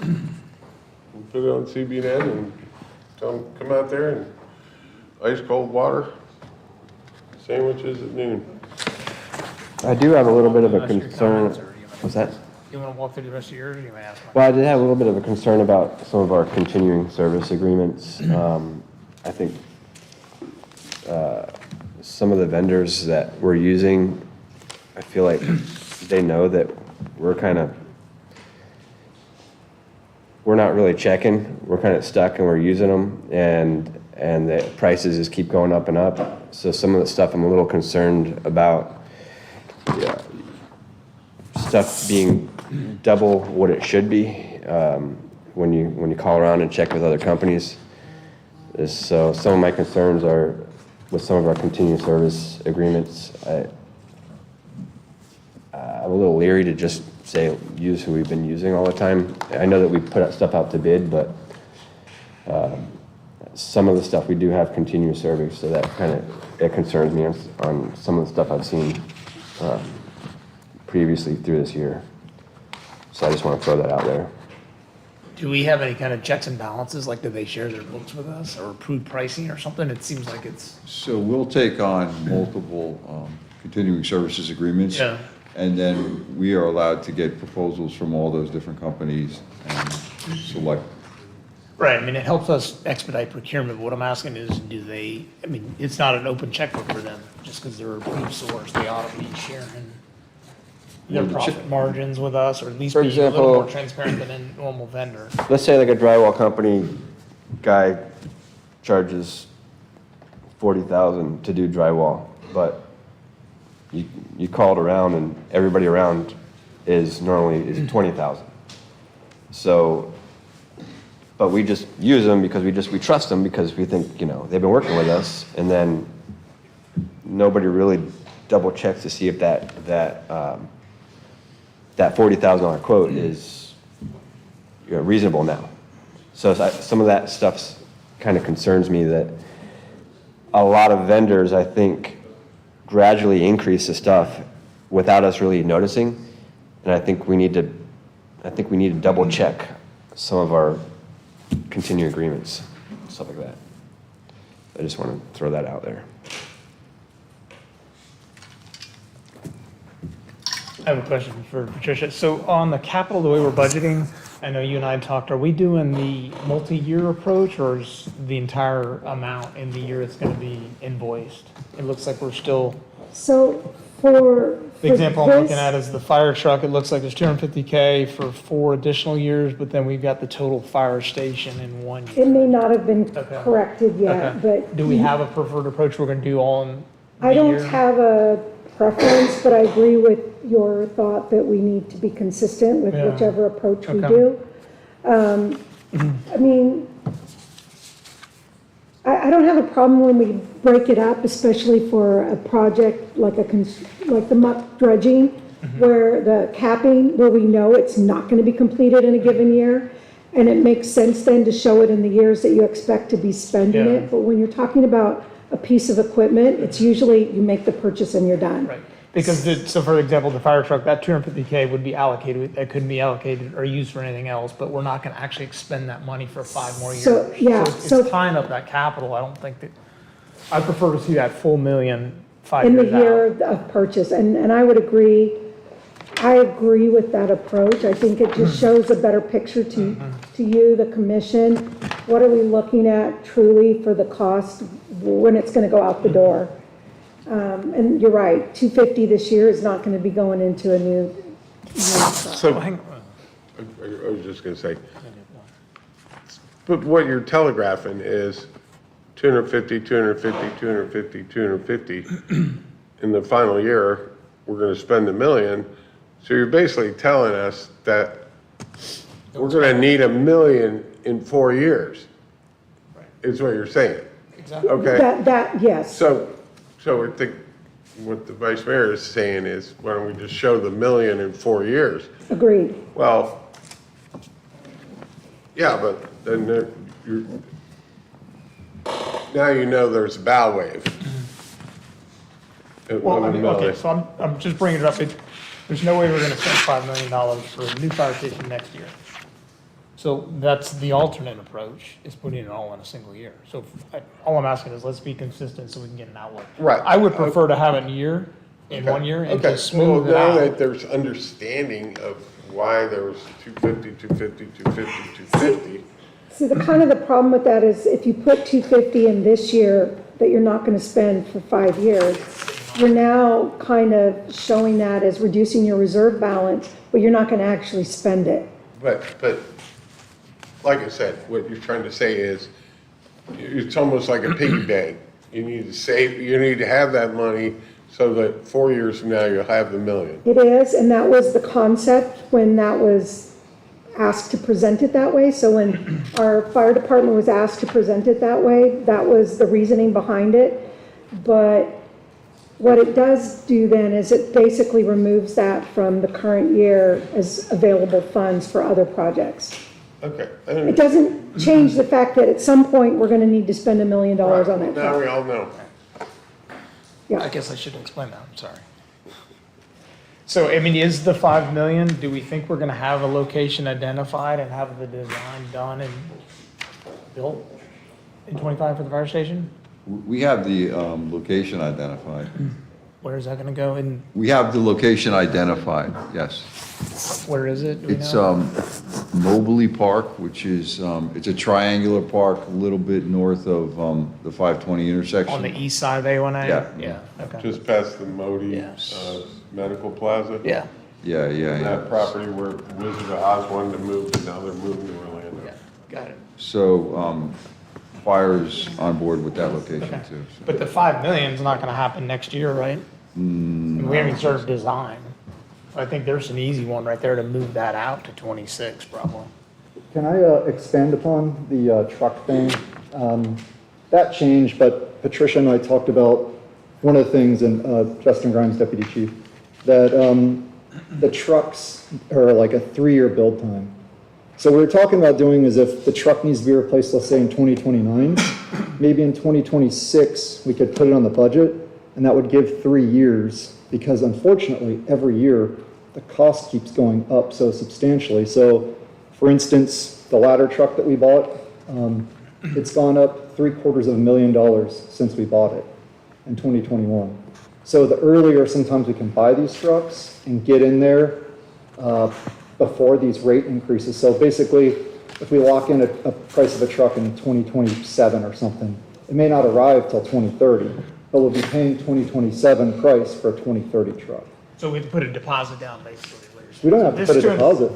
We'll put it on CBN and tell them, come out there and ice cold water, sandwiches at noon. I do have a little bit of a Unless your concern. comments, or you wanna- What's that? You want to walk through the rest of yours, or you want to ask one? Well, I did have a little bit of a concern about some of our continuing service agreements. I think some of the vendors that we're using, I feel like they know that we're kind of we're not really checking. We're kind of stuck and we're using them, and the prices just keep going up and up. So some of the stuff I'm a little concerned about, yeah, stuff being double what it should be, when you call around and check with other companies. So some of my concerns are with some of our continuous service agreements. I'm a little leery to just say use who we've been using all the time. I know that we put stuff out to bid, but some of the stuff we do have continuous service, so that it concerns me on some of the stuff I've seen previously through this year. So I just want to throw that out there. Do we have any kind of checks and balances? Like, do they share their books with us or approved pricing or something? It seems like it's, So we'll take on multiple continuing services agreements. Yeah. And then we are allowed to get proposals from all those different companies and select. right, I mean, it helps us expedite procurement. But what I'm asking is, do they, I mean, it's not an open checkbook for them, just because they're a approved source. They ought to be sharing their Well, the profit margins with us, or at least For be a little example- more transparent than a normal vendor. Let's say like a drywall company guy charges $40,000 to do drywall, but you called around and everybody around is $20,000. So, but we just use them because we trust them because we think, they've been working with us, and then nobody really double checks to see if that $40,000 quote is reasonable now. So some of that stuff kind of concerns me, that a lot of vendors, I think, gradually increase the stuff without us really noticing. And I think we need to double check some of our continuing agreements, stuff like that. I just want to throw that out there. I have a question for Patricia. So on the capital, the way we're budgeting, I know you and I talked, are we doing the multi-year approach, or is the entire amount in the year it's going to be invoiced? It looks like we're still, So for the example I'm looking this- at is the fire truck. It looks like there's $250K for 4 additional years, but then we've got the total fire station in 1 year. It may not have been Okay. corrected yet, Okay. but. Do we have a preferred approach we're going to do all in the I don't year? have a preference, but I agree with your thought that we need to be consistent with Yeah. whichever approach we Okay. do. I mean, I don't have a problem when we break it up, especially for a project like like the muck dredging, where the capping, where we know it's not gonna be completed in a given year. And it makes sense then to show it in the years that you expect to be spending Yeah. it. But when you're talking about a piece of equipment, it's usually you make the purchase and you're done. Right, because so for example, the fire truck, that $250K would be allocated, that couldn't be allocated or used for anything else, but we're not gonna actually expend that money for 5 more years. So, yeah, it's so- tying up that capital. I don't think that, I prefer to see that full million 5 In the years out. year of purchase, and I would agree, I agree with that approach. I think it just shows a better picture to you, the commission. What are we looking at truly for the cost when it's gonna go out the door? And you're right, 250 this year is not gonna be going into a new truck. So, Hang I was just gonna say, but what you're telegraphing is 250, 250, 250, 250. In the final year, we're gonna spend $1 million. So you're basically telling us that we're gonna need $1 million in 4 years, is what you're saying. Exactly. Okay? Yes, So I think what the vice mayor is saying is, why don't we just show the $1 million in 4 years? agreed. Well, yeah, but then now you know there's a bow wave. At Well, I $1 mean, million. okay, so I'm just bringing it up. There's no way we're gonna spend $5 million for a new fire station next year. So that's the alternate approach, is putting it all in a single year. So all I'm asking is, let's be consistent so we can get an outlook. Right. I would prefer to have it in 1 year and Okay, just smooth it well, now out. that there's understanding of why there was 250, 250, 250, 250. See, the kind of the problem with that is if you put 250 in this year that you're not gonna spend for 5 years, you're now kind of showing that as reducing your reserve balance, but you're not gonna actually spend it. But like I said, what you're trying to say is, it's almost like a piggy bank. You need to save, you need to have that money so that 4 years from now, you'll have the million. It is, and that was the concept when that was asked to present it that way. So when our fire department was asked to present it that way, that was the reasoning behind it. But what it does do then is it basically removes that from the current year as available funds for other projects. Okay. It doesn't change the fact that at some point, we're gonna need to spend $1 million on that Now we project. all know. I guess I should explain that, I'm sorry. So, I mean, is the 5 million, do we think we're gonna have a location identified and have the design done and built in 25 for the fire station? We have the location identified. Where is that gonna go, and We have the location identified, yes. where is it? Do we It's know? Mobley Park, which is, it's a triangular park a little bit north of the 520 intersection. On the east side of A1A? Yeah. Yeah, okay. Just past the Modi Yes. Medical Plaza. Yeah, Yeah, yeah, And yeah. that property where Wizard of Oz wanted to move, and now they're moving to Orlando. yeah, got it. So fire's on board with that location Okay. too. so. But the 5 million's not gonna happen next year, right? We haven't started design. I think there's an easy one right there to move that out to 26 probably. Can I expand upon the truck thing? That changed, but Patricia and I talked about one of the things, and Justin Grimes, Deputy Chief, that the trucks are like a 3-year build time. So what we're talking about doing is if the truck needs to be replaced, let's say in 2029, maybe in 2026, we could put it on the budget, and that would give 3 years, because unfortunately, every year, the cost keeps going up so substantially. So, for instance, the ladder truck that we bought, it's gone up $750,000 since we bought it in 2021. So the earlier sometimes we can buy these trucks and get in there before these rate increases. So basically, if we lock in a price of a truck in 2027 or something, it may not arrive till 2030, but we'll be paying 2027 price for a 2030 truck. So we have to put a deposit down basically. We don't have to This put a doing- deposit,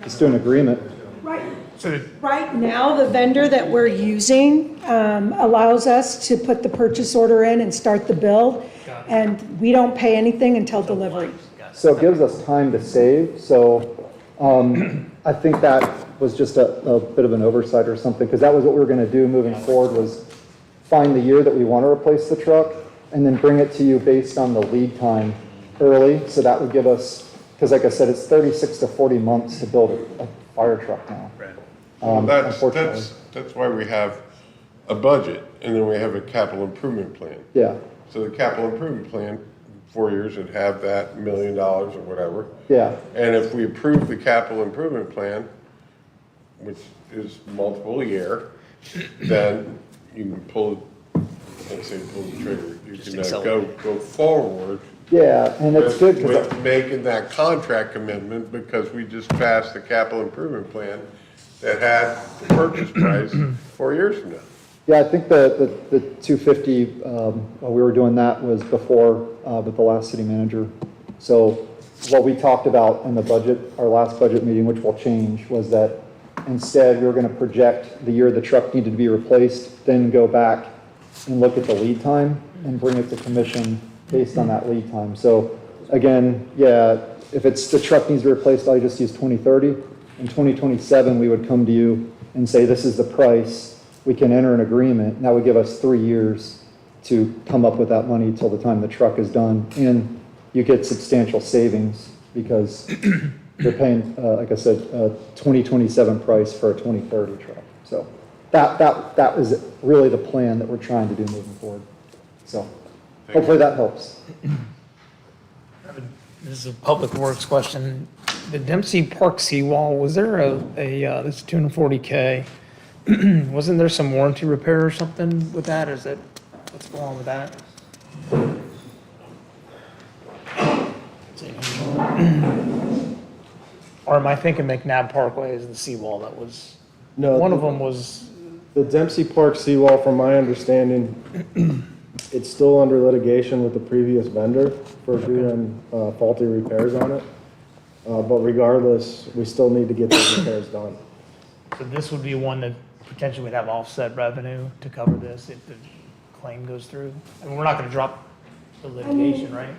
just do an agreement. Right. So Right now, the vendor that we're using allows us to put the purchase order in and start the build, and we don't pay anything until delivery. So it gives us time to save, so I think that was just a bit of an oversight or something, because that was what we were gonna do moving forward, was find the year that we want to replace the truck, and then bring it to you based on the lead time early, so that would give us, because like I said, it's 36 to 40 months to build a fire truck now. Unfortunately. That's why we have a budget, and then we have a capital improvement plan. Yeah, So the capital improvement plan, 4 years, would have that $1 million or whatever. yeah, And if we approve the capital improvement plan, which is multiple a year, then you can pull, let's say, pull the trigger. You can go forward yeah, and it's good, because with making that contract commitment, because we just passed the capital improvement plan that had the purchase price 4 years from now. yeah, I think the 250, while we were doing that was before, with the last city manager. So what we talked about in the budget, our last budget meeting, which will change, was that instead we were gonna project the year the truck needed to be replaced, then go back and look at the lead time and bring it to commission based on that lead time. So again, yeah, if it's, the truck needs to be replaced, I'll just use 2030. In 2027, we would come to you and say, this is the price. We can enter an agreement, and that would give us 3 years to come up with that money till the time the truck is done. And you get substantial savings because you're paying, like I said, a 2027 price for a 2030 truck. So that is really the plan that we're trying to do moving forward. So hopefully that helps. this is a public works question. The Dempsey Park seawall, was there this is $240K? Wasn't there some warranty repair or something with that? Is that, what's going on with that? Or am I thinking McNabb Parkway is the seawall that was, No, one of them was, the Dempsey Park seawall, from my understanding, it's still under litigation with the previous vendor for doing faulty repairs on it. But regardless, we still need to get those repairs done. So this would be one that potentially would have offset revenue to cover this if the claim goes through. I mean, we're not gonna drop the litigation, right?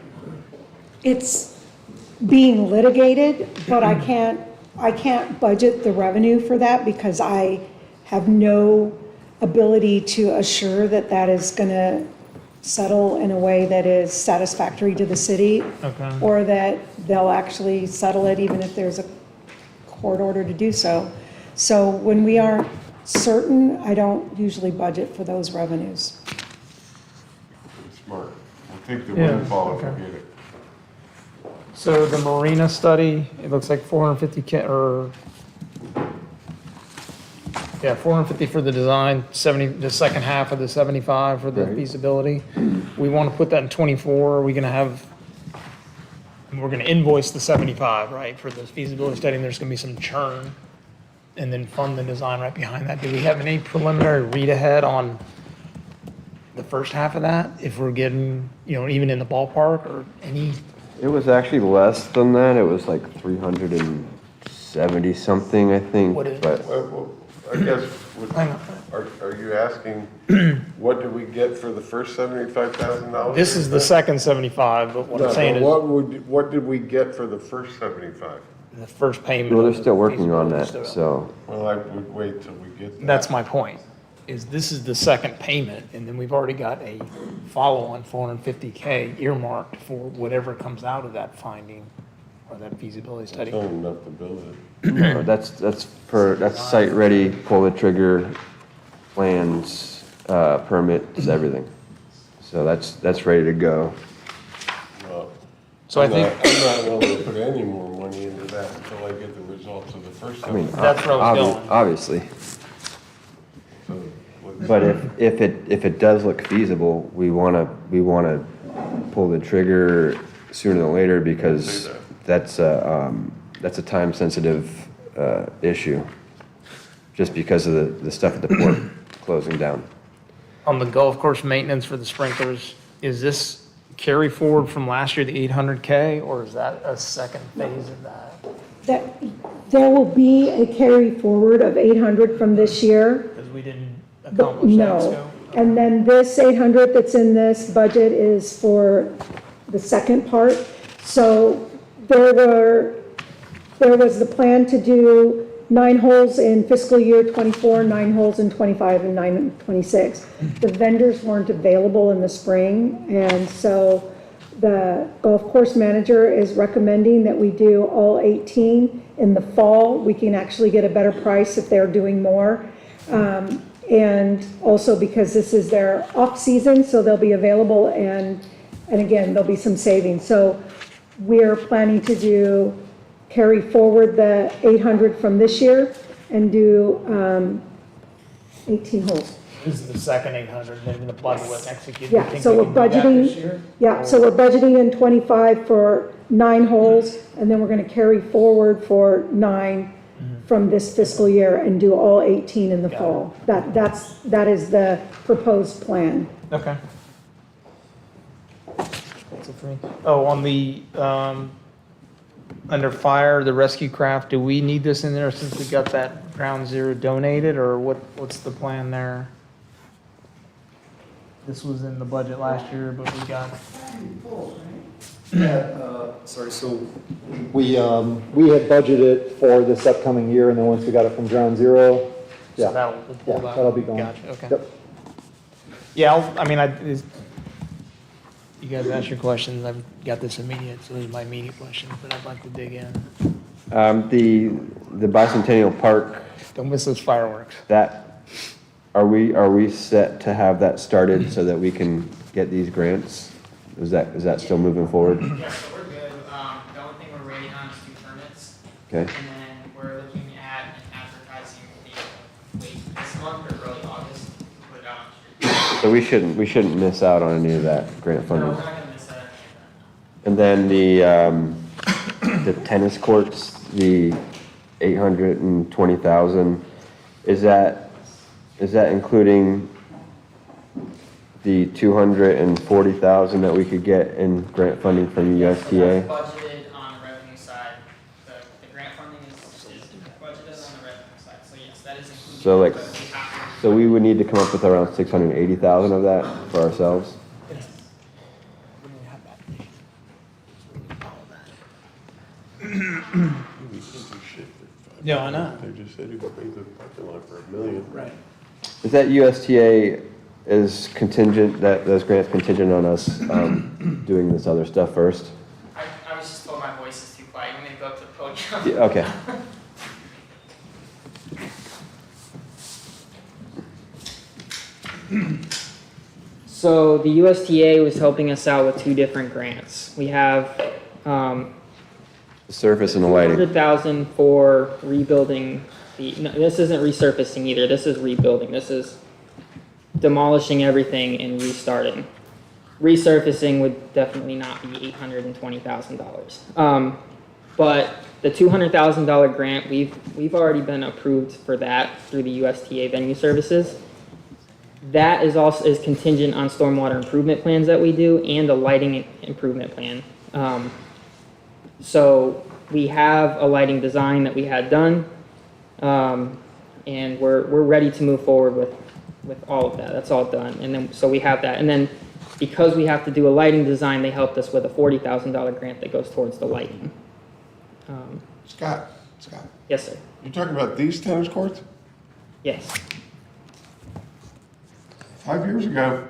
It's being litigated, but I can't budget the revenue for that because I have no ability to assure that that is gonna settle in a way that is satisfactory to the city. Okay. Or that they'll actually settle it even if there's a court order to do so. So when we aren't certain, I don't usually budget for those revenues. Smart. I think the Yeah, windfall, if okay. we get it. So the marina study, it looks like 450K, or, yeah, 450 for the design, 70, the second half of the 75 for the Right. feasibility. We want to put that in 24, are we going to have, we're going to invoice the 75, right, for the feasibility study, and there's going to be some churn, and then fund the design right behind that. Do we have any preliminary read ahead on the first half of that? If we're getting, even in the ballpark, or any? It was actually less than that. It was like 370 something, I think, What is- but Well, I guess, Hang on. are you asking, what did we get for the first $75,000? This is the second 75, but what I'm saying is What did we get for the first 75? the first payment. well, of they're the still working on that, feasibility study. so. Well, I would wait till we get that. That's my point, is this is the second payment, and then we've already got a follow-on 450K earmarked for whatever comes out of that finding or that feasibility study. Not enough to build it. No, that's site-ready, pull the trigger, plans, permits, everything. So that's ready to go. Well, So I I'm think, not willing to put any more money into that until I get the results of the first I mean, 75. That's where I was going. obviously. So, let's- But if it does look feasible, we wanna pull the trigger sooner than later because that's a time-sensitive, issue. Just because of the stuff at the port closing down. on the golf course maintenance for the sprinklers, is this carry forward from last year, the 800K, or is that a second phase of that? That, there will be a carry forward of 800 from this year. Because we didn't But accomplish that no. scope? And then this 800 that's in this budget is for the second part. So there was the plan to do 9 holes in fiscal year '24, 9 holes in '25, and 9 in '26. The vendors weren't available in the spring, and so the golf course manager is recommending that we do all 18 in the fall. We can actually get a better price if they're doing more. And also because this is their off-season, so they'll be available, and again, there'll be some savings. So we're planning to carry forward the 800 from this year and do 18 holes. This is the second 800, and then the budget was executed. Yeah, You think so we we're can do that budgeting, this year? yeah, so we're budgeting in '25 for 9 holes, and then we're gonna carry forward for 9 from this fiscal year and do all 18 in the Got it. fall. That is the proposed plan. Okay. That's it for me. Oh, on the, under fire, the rescue craft, do we need this in there since we got that Ground Zero donated, or what's the plan there? This was in the budget last year, but we got, Sorry, so we had budgeted for this upcoming year, and then once we got it from Ground Zero, so yeah, that'll, we'll pull yeah, that. that'll be gone. Gotcha, okay. Yep. Yeah, you guys ask your questions, I've got this immediate, so these are my immediate questions, but I'd like to dig in. The Bicentennial Park, Don't miss those fireworks. are we set to have that started so that we can get these grants? Is that still moving forward? Yeah, so we're good. The only thing we're waiting on is 2 permits. Okay, And then we're looking at advertising the late this month or early August to put it out on the street. so we shouldn't miss out on any of that grant No, we're funding. not gonna miss that. And then the tennis courts, the 820,000, is that including the 240,000 that we could get in grant funding from So that's USTA? budgeted on the revenue side. The grant funding is budgeted on the revenue side. So yes, that is So like, but we have to. so we would need to come up with around 680,000 of that for ourselves? Yeah, I know. They just said he would pay the parking lot for $1 million. Right. Is that USTA is contingent, that those grants contingent on us doing this other stuff first? I was just told my voice is too quiet. You want me to go up to the podium? Yeah, okay. So the USTA was helping us out with two different grants. We have The surface and the lighting. 100,000 for rebuilding no, this isn't resurfacing either. This is rebuilding. This is demolishing everything and restarting. Resurfacing would definitely not be $820,000. But the $200,000 grant, we've already been approved for that through the USTA Venue Services. That is also contingent on stormwater improvement plans that we do and a lighting improvement plan. So we have a lighting design that we had done, and we're ready to move forward with all of that. That's all done, and then so we have that, and then because we have to do a lighting design, they helped us with a $40,000 grant that goes towards the lighting. Scott, Yes, sir. you're talking about these tennis courts? Yes. 5 years ago,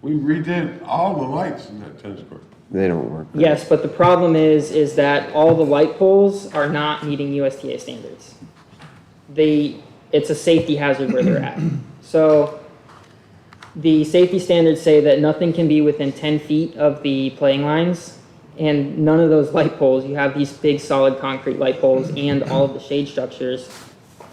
we redid all the lights in that tennis court. They don't work. Yes, but the problem is that all the light poles are not meeting USTA standards. It's a safety hazard where they're at. So the safety standards say that nothing can be within 10 feet of the playing lines, and none of those light poles, you have these big solid concrete light poles, and all of the shade structures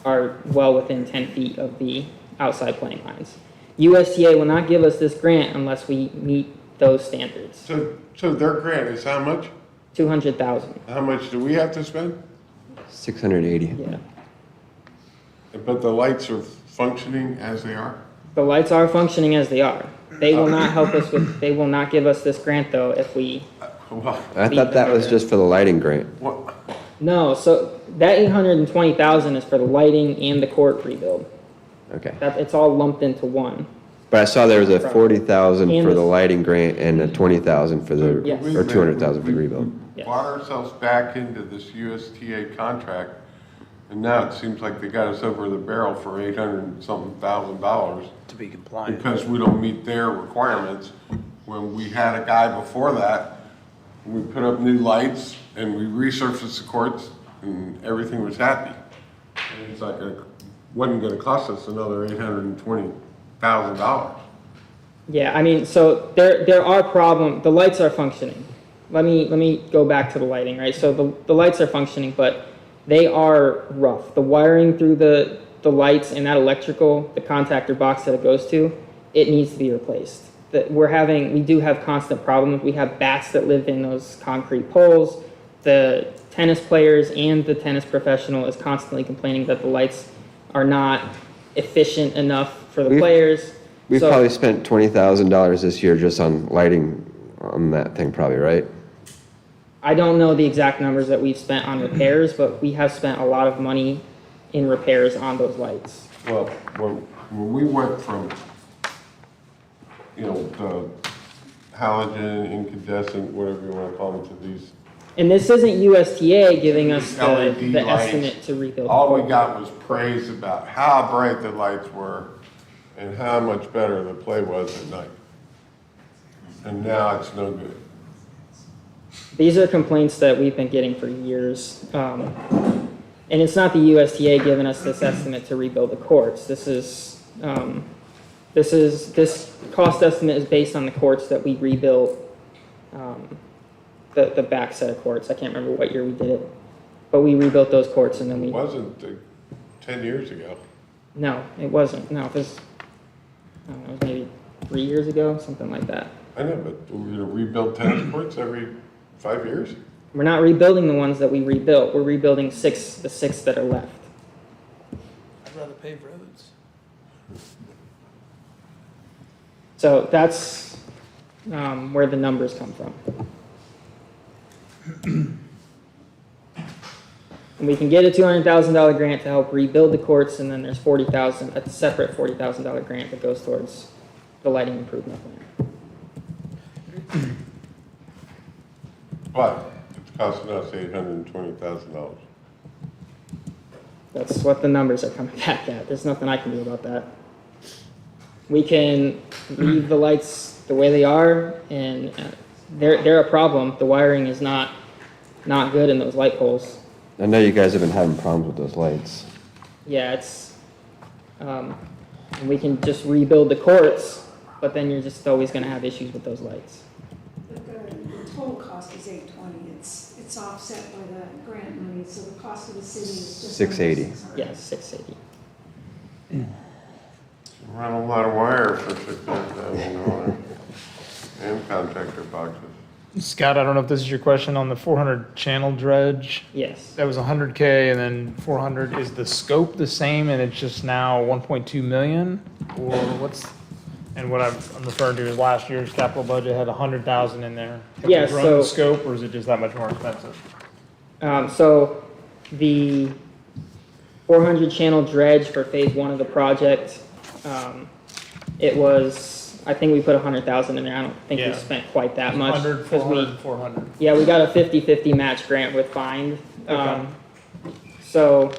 are well within 10 feet of the outside playing lines. USTA will not give us this grant unless we meet those standards. So their grant is how much? 200,000. How much do we have to spend? 680. Yeah. But the lights are functioning as they are? The lights are functioning as they are. They will not help us with, they will not give us this grant though if we, Well, I thought that was just for the lighting grant. what, no, so that 820,000 is for the lighting and the court rebuild. Okay. It's all lumped into one. But I saw there was a 40,000 And for the the- lighting grant and a 20,000 for the, Yes. or 200,000 for the rebuild. We Yes. bought ourselves back into this USTA contract, and now it seems like they got us over the barrel for 800 and something thousand dollars To be compliant. because we don't meet their requirements. When we had a guy before that, we put up new lights and we resurfaced the courts and everything was happy. And it's like, it wasn't gonna cost us another $820,000. Yeah, I mean, so there are the lights are functioning. Let me go back to the lighting, right? So the lights are functioning, but they are rough. The wiring through the lights and that electrical, the contactor box that it goes to, it needs to be replaced. We do have constant problems. We have bats that live in those concrete poles. The tennis players and the tennis professional is constantly complaining that the lights are not efficient enough for the players. We've So- probably spent $20,000 this year just on lighting on that thing probably, right? I don't know the exact numbers that we've spent on repairs, but we have spent a lot of money in repairs on those lights. Well, when we went from, the halogen, incandescent, whatever you wanna call them, to these And this isn't USTA giving us the LED lights, estimate to rebuild. all we got was praise about how bright the lights were and how much better the play was at night. And now it's no good. These are complaints that we've been getting for years. And it's not the USTA giving us this estimate to rebuild the courts. This cost estimate is based on the courts that we rebuilt, the back set of courts. I can't remember what year we did it, but we rebuilt those courts and then It we, wasn't 10 years ago. no, it wasn't. No, it was, I don't know, it was maybe 3 years ago, something like that. I know, but we're gonna rebuild tennis courts every 5 years? We're not rebuilding the ones that we rebuilt. We're rebuilding the six that are left. I'd rather pave roads. So that's where the numbers come from. And we can get a $200,000 grant to help rebuild the courts, and then there's a separate $40,000 grant that goes towards the lighting improvement plan. But it's costing us $820,000. That's what the numbers are coming back at. There's nothing I can do about that. We can leave the lights the way they are, and they're a problem. The wiring is not good in those light poles. I know you guys have been having problems with those lights. Yeah, it's, and we can just rebuild the courts, but then you're just always gonna have issues with those lights. But the total cost is $820. It's offset by the grant money, so the cost of the city is just. $680. Yeah, 680. Run a lot of wire for $600,000 and contractor boxes. Scott, I don't know if this is your question on the 400 channel dredge. Yes. That was 100K and then 400. Is the scope the same and it's just now 1.2 million? Or what's, and what I'm referring to is last year's capital budget had 100,000 in there. Have Yeah, we grown so- the scope or is it just that much more expensive? So the 400 channel dredge for phase 1 of the project, it was, I think we put 100,000 in there. I don't think we Yeah. spent quite that much. 100, 'cause 400, 400. Yeah, we got a 50-50 match grant with Find. Okay. So,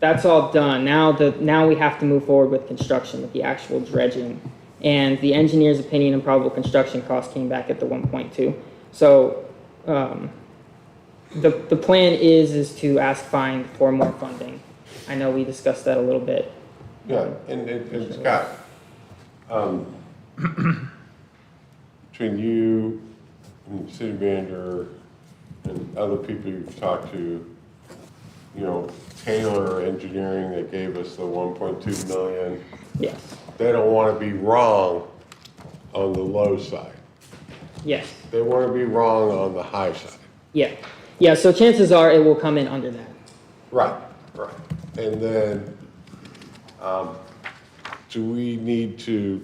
that's all done. Now we have to move forward with construction, with the actual dredging. And the engineer's opinion and probable construction cost came back at the 1.2. So, the plan is to ask Find for more funding. I know we discussed that a little bit. Yeah, and Scott, between you and the city manager and other people you've talked to, Taylor Engineering that gave us the 1.2 million, Yes, they don't want to be wrong on the low side. yes, They want to be wrong on the high side. yeah. Yeah, so chances are it will come in under that. Right. And then, do we need to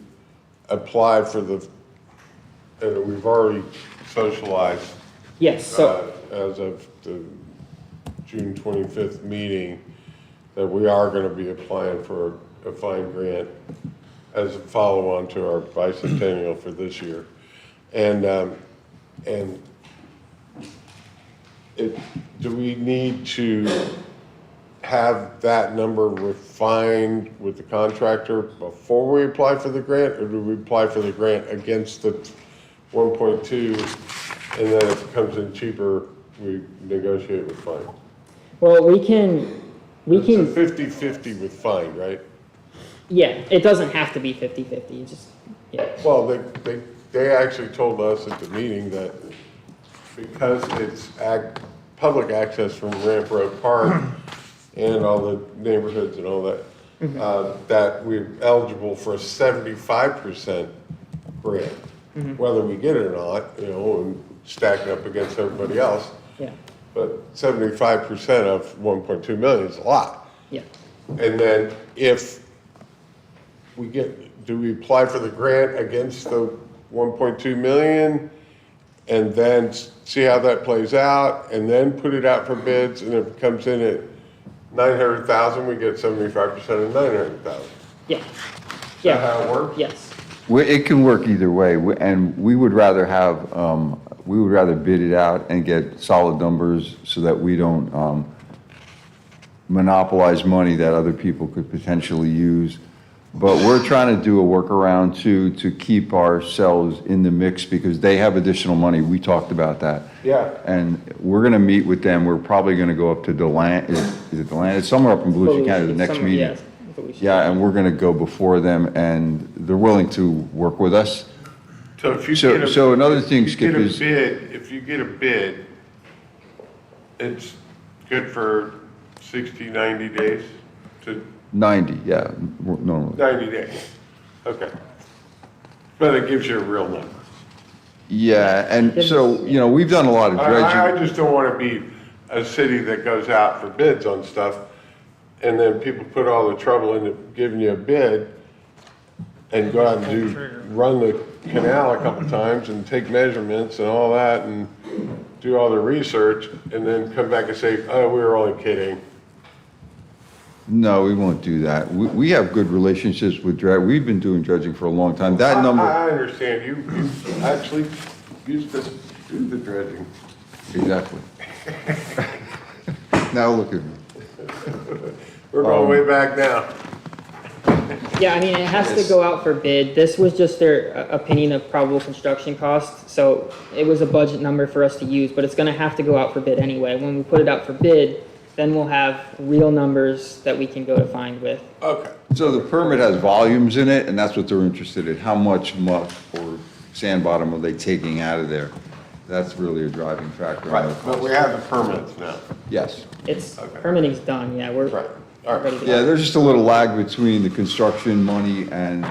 apply for we've already socialized Yes, so, as of the June 25th meeting, that we are going to be applying for a fine grant as a follow-on to our bicentennial for this year. And do we need to have that number refined with the contractor before we apply for the grant, or do we apply for the grant against the 1.2, and then if it comes in cheaper, we negotiate with Find? well, we can, It's a 50-50 with Find, right? yeah, it doesn't have to be 50-50, you just, yeah. Well, they actually told us at the meeting that because it's public access from Ramp Road Park and all the neighborhoods and all that, that we're eligible for a 75% grant. Whether we get it or not, and stack it up against everybody else. Yeah, But 75% of 1.2 million is a lot. yeah. And then if do we apply for the grant against the 1.2 million and then see how that plays out and then put it out for bids, and if it comes in at 900,000, we get 75% of 900,000? Yeah. Is Yeah. that how it works? Yes. It can work either way, and we would rather bid it out and get solid numbers so that we don't monopolize money that other people could potentially use. But we're trying to do a workaround to keep ourselves in the mix because they have additional money. We talked about that. Yeah. And we're gonna meet with them. We're probably gonna go up to DeLand, is it DeLand? It's somewhere up in Volusia County, the next meeting. Yes. Yeah, and we're gonna go before them, and they're willing to work with us. So if you So- get a, so another thing, if you Skip, get a is- bid, if you get a bid, it's good for 60, 90 days to 90, yeah, normally. 90 days. Okay. But it gives you a real number. Yeah, and so, we've done a lot of I dredging. just don't want to be a city that goes out for bids on stuff, and then people put all the trouble into giving you a bid and go out and run the canal a couple times and take measurements and all that and do all the research and then come back and say, oh, we were only kidding. No, we won't do that. We have good relationships with dredge. We've been doing dredging for a long time. That number, I understand, you actually used to do the dredging. exactly. Now look at me. We're going way back now. Yeah, I mean, it has to go out for bid. This was just their opinion of probable construction costs, so it was a budget number for us to use, but it's gonna have to go out for bid anyway. When we put it out for bid, then we'll have real numbers that we can go to find with. Okay. So the permit has volumes in it, and that's what they're interested in. How much muck or sand bottom are they taking out of there? That's really a driving factor. on Right, the but cost. we have the permits now. Yes. It's, Okay. permitting's done, yeah, we're Right, all right. ready to Yeah, go. there's just a little lag between the construction money and,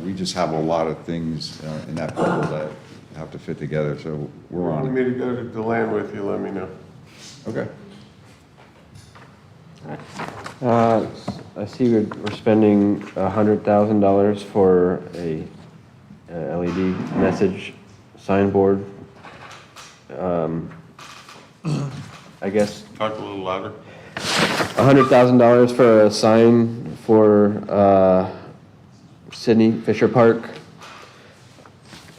we just have a lot of things in that bubble that have to fit together, so we're Want on me it. to go to DeLand with you, let me know. Okay. I see we're spending $100,000 for a LED message signboard. I guess Talk a little louder. $100,000 for a sign for Sydney Fisher Park.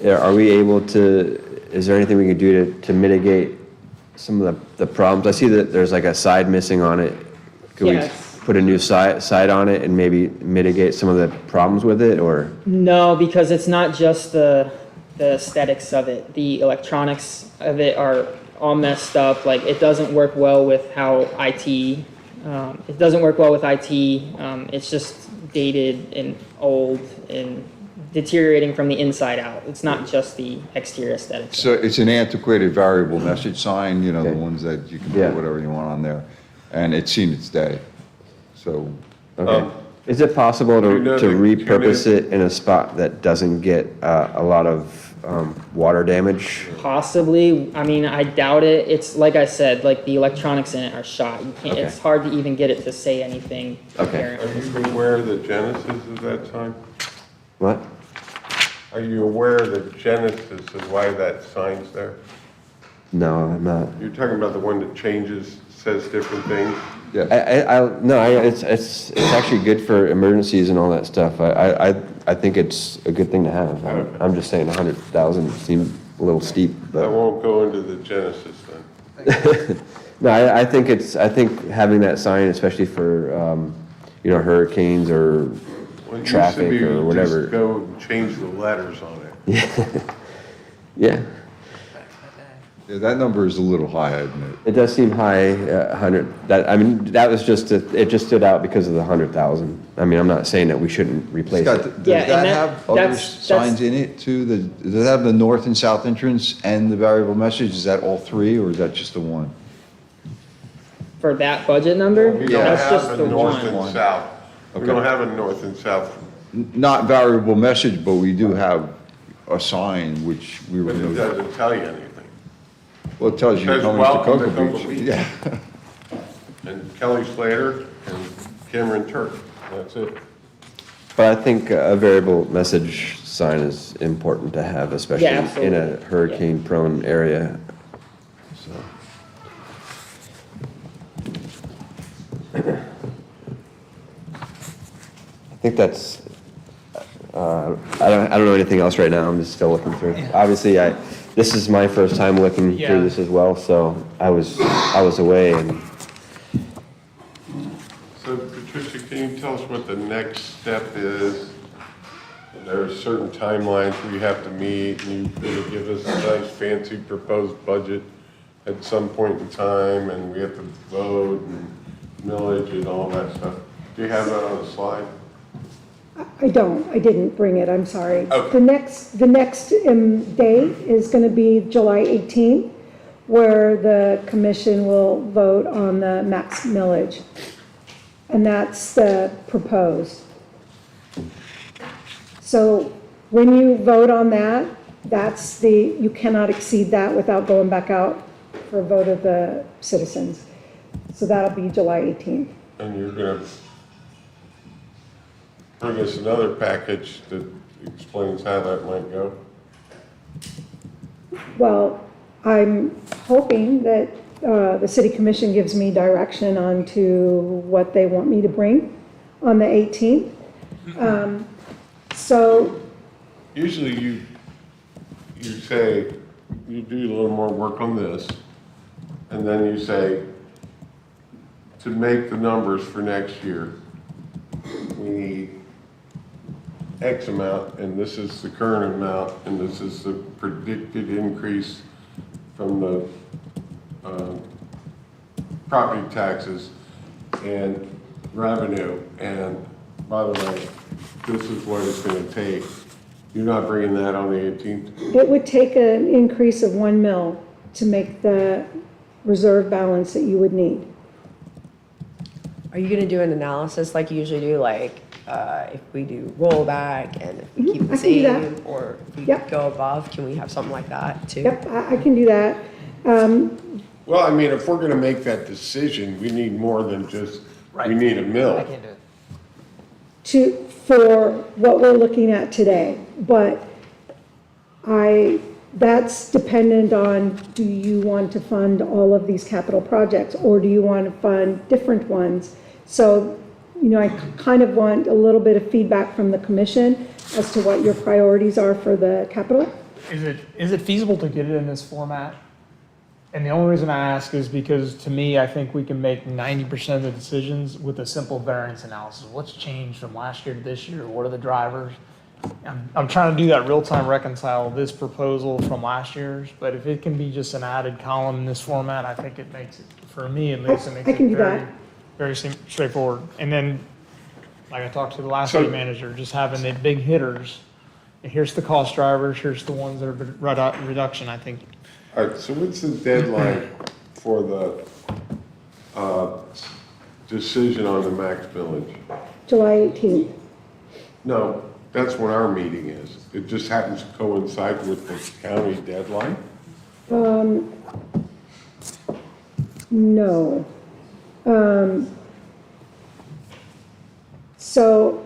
Yeah, are we able to, is there anything we can do to mitigate some of the problems? I see that there's like a side missing on it. Could we Yes. put a new side on it and maybe mitigate some of the problems with it, or? No, because it's not just the aesthetics of it. The electronics of it are all messed up. Like, it doesn't work well with how IT, it doesn't work well with IT. It's just dated and old and deteriorating from the inside out. It's not just the exterior aesthetics. So it's an antiquated variable message sign, the Okay. ones that you can Yeah. put whatever you want on there, and it's seen its day. So, Okay. Is it possible you know to the repurpose it in a spot that doesn't get a lot of water damage? Possibly. I mean, I doubt it. It's like I said, like the electronics in it are shot. You can't, Okay. it's hard to even get it to say anything. Okay. apparent. Are you aware of the genesis of that sign? What? Are you aware of the genesis of why that sign's there? No, I'm not. You're talking about the one that changes, says different things? yeah. It's actually good for emergencies and all that stuff. I think it's a good thing to have. I'm just saying 100,000 seemed a little steep, I but. won't go into the genesis then. No, I think having that sign, especially for, hurricanes or Well, it used to traffic be or you whatever. Just go and change the letters on it. Yeah, Yeah, that number is a little high, I admit. it does seem high, 100, that was just, it just stood out because of the 100,000. I mean, I'm not saying that we shouldn't replace Scott, it. does Yeah, and that that- have other that's- signs in it too? Does it have the north and south entrance and the variable message? Is that all three, or is that just the one? For that budget number, We don't that's have just a the north one. and south. We Okay. don't have a north and south, Not variable message, but we do have a sign which we were but it gonna, doesn't tell you anything. well, it tells you Says coming to welcome to Cocoa Cocoa Beach. Beach. Yeah. And Kelly Slater and Cameron Turk, that's it. But I think a variable message sign is important to have, especially in absolutely. a hurricane-prone area, so. I think that's, I don't know anything else right now, I'm just still looking through. Obviously, this is my first time looking Yeah. through this as well, so I was away and, So Patricia, can you tell us what the next step is? There are certain timelines we have to meet, and you're gonna give us a nice fancy proposed budget at some point in time, and we have to vote and millage and all that stuff. Do you have that on the slide? I didn't bring it, I'm sorry. Okay. The next date is gonna be July 18th, where the commission will vote on the max millage. And that's the proposed. So when you vote on that, you cannot exceed that without going back out for a vote of the citizens. So that'll be July 18th. And you're gonna bring us another package that explains how that might go? Well, I'm hoping that the city commission gives me direction on to what they want me to bring on the 18th. So, Usually you say, you do a little more work on this, and then you say, to make the numbers for next year, we need X amount, and this is the current amount, and this is the predicted increase from the property taxes and revenue, and by the way, this is what it's gonna take. You're not bringing that on the 18th? it would take an increase of 1 mil to make the reserve balance that you would need. Are you gonna do an analysis like you usually do, like, if we do rollback and if we keep I the can do that. same, or if we Yep. go above, can we have something like that too? Yep, I can do that. Well, I mean, if we're gonna make that decision, we need more than just, we need a mill. I can't do it. For what we're looking at today, but that's dependent on, do you want to fund all of these capital projects, or do you want to fund different ones? So, I kind of want a little bit of feedback from the commission as to what your priorities are for the capital. Is it feasible to get it in this format? And the only reason I ask is because, to me, I think we can make 90% of the decisions with a simple variance analysis. What's changed from last year to this year? What are the drivers? I'm trying to do that real-time reconcile this proposal from last year's, but if it can be just an added column in this format, I think it makes it, for me at least, it makes I can it do very, that. very straightforward. And then, like I talked to the last So- city manager, just having the big hitters, and here's the cost drivers, here's the ones that are reduction, I think. All right, so what's the deadline for the decision on the max millage? July 18th. No, that's when our meeting is. It just happens to coincide with the county deadline? No. So,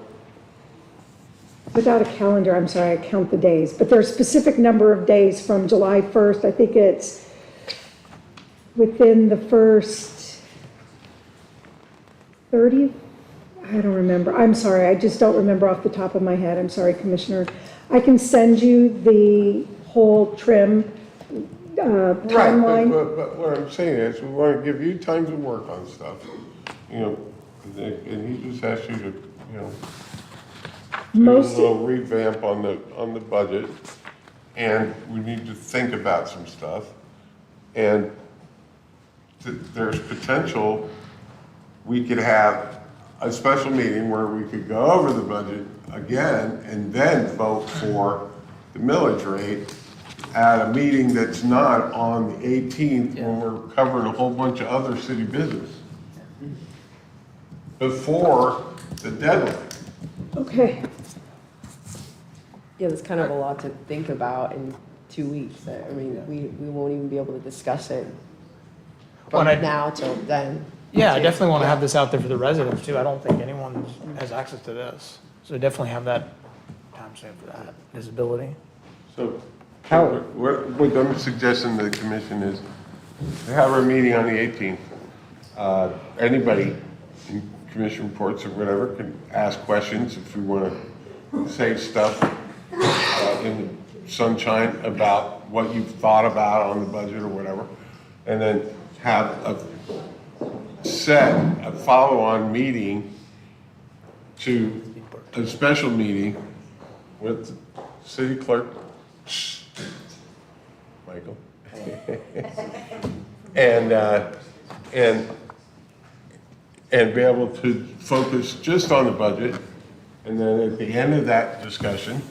without a calendar, I'm sorry, I count the days, but there's a specific number of days from July 1st. I think it's within the first 30, I don't remember. I'm sorry, I just don't remember off the top of my head. I'm sorry, Commissioner. I can send you the whole trim Right, timeline. but what I'm saying is, we want to give you time to work on stuff, and he just asked you to, do a Most, little revamp on the budget, and we need to think about some stuff. And there's potential, we could have a special meeting where we could go over the budget again and then vote for the millage rate at a meeting that's not on the 18th when we're covering a whole bunch of other city business. Before the deadline. okay. Yeah, there's kind of a lot to think about in 2 weeks. I mean, we won't even be able to discuss it from Well, and now till then. Yeah, I definitely want to have this out there for the residents too. I don't think anyone has access to this. So definitely have that timestamp for that, visibility. So what I'm suggesting to the commission is to have our meeting on the 18th. Anybody in commission reports or whatever can ask questions if we want to say stuff in the sunshine about what you've thought about on the budget or whatever. And then have a follow-on meeting to a special meeting with the city clerk, Michael, and be able to focus just on the budget, and then at the end of that discussion,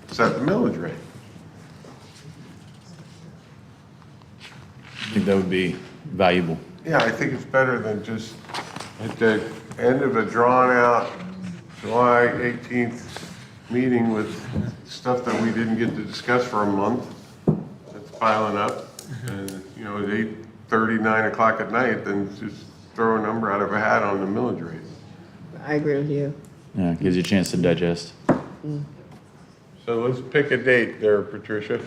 set the millage rate. I think that would be valuable. Yeah, I think it's better than just at the end of a drawn-out July 18th meeting with stuff that we didn't get to discuss for a month. That's piling up. And, at 8:30, 9 o'clock at night, then just throw a number out of a hat on the millage rate. I agree with you. Yeah, gives you a chance to digest. So let's pick a date there, Patricia,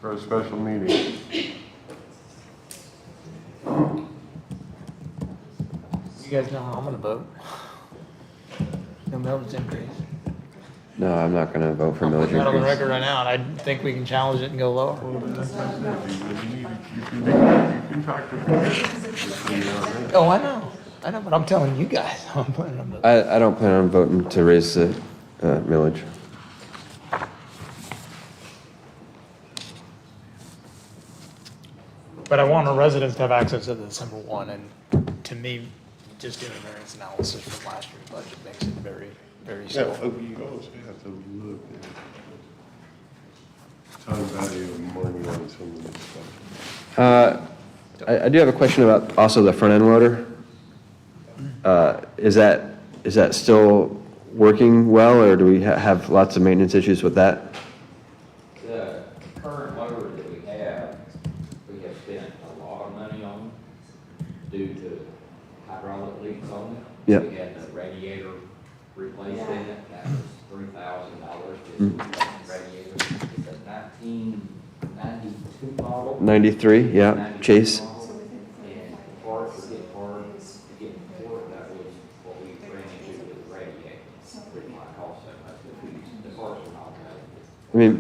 for a special meeting. You guys know how I'm gonna vote. No millage increase. No, I'm not gonna vote for millage Put that on the increase. record right now, and I think we can challenge it and go lower. You can talk to her. Oh, I know, but I'm telling you guys, I'm putting them. I don't plan on voting to raise the millage. But I want our residents to have access to the December 1, and to me, just doing a variance analysis from last year's budget makes it very, very Yeah, simple. you always have to look at time value of money on some of this stuff. I do have a question about also the front end loader. Is that still working well, or do we have lots of maintenance issues with that? The current loader that we have spent a lot of money on due to hydraulic leaks on it. Yep. We had the radiator replaced in it, that was $3,000 just the radiator. It's a 1992 model. 93, yeah, 92 Chase. model. And the parts were getting hard to get for, that was what we ran into with the radiator. Which might cost so much, but the parts were not bad. I mean,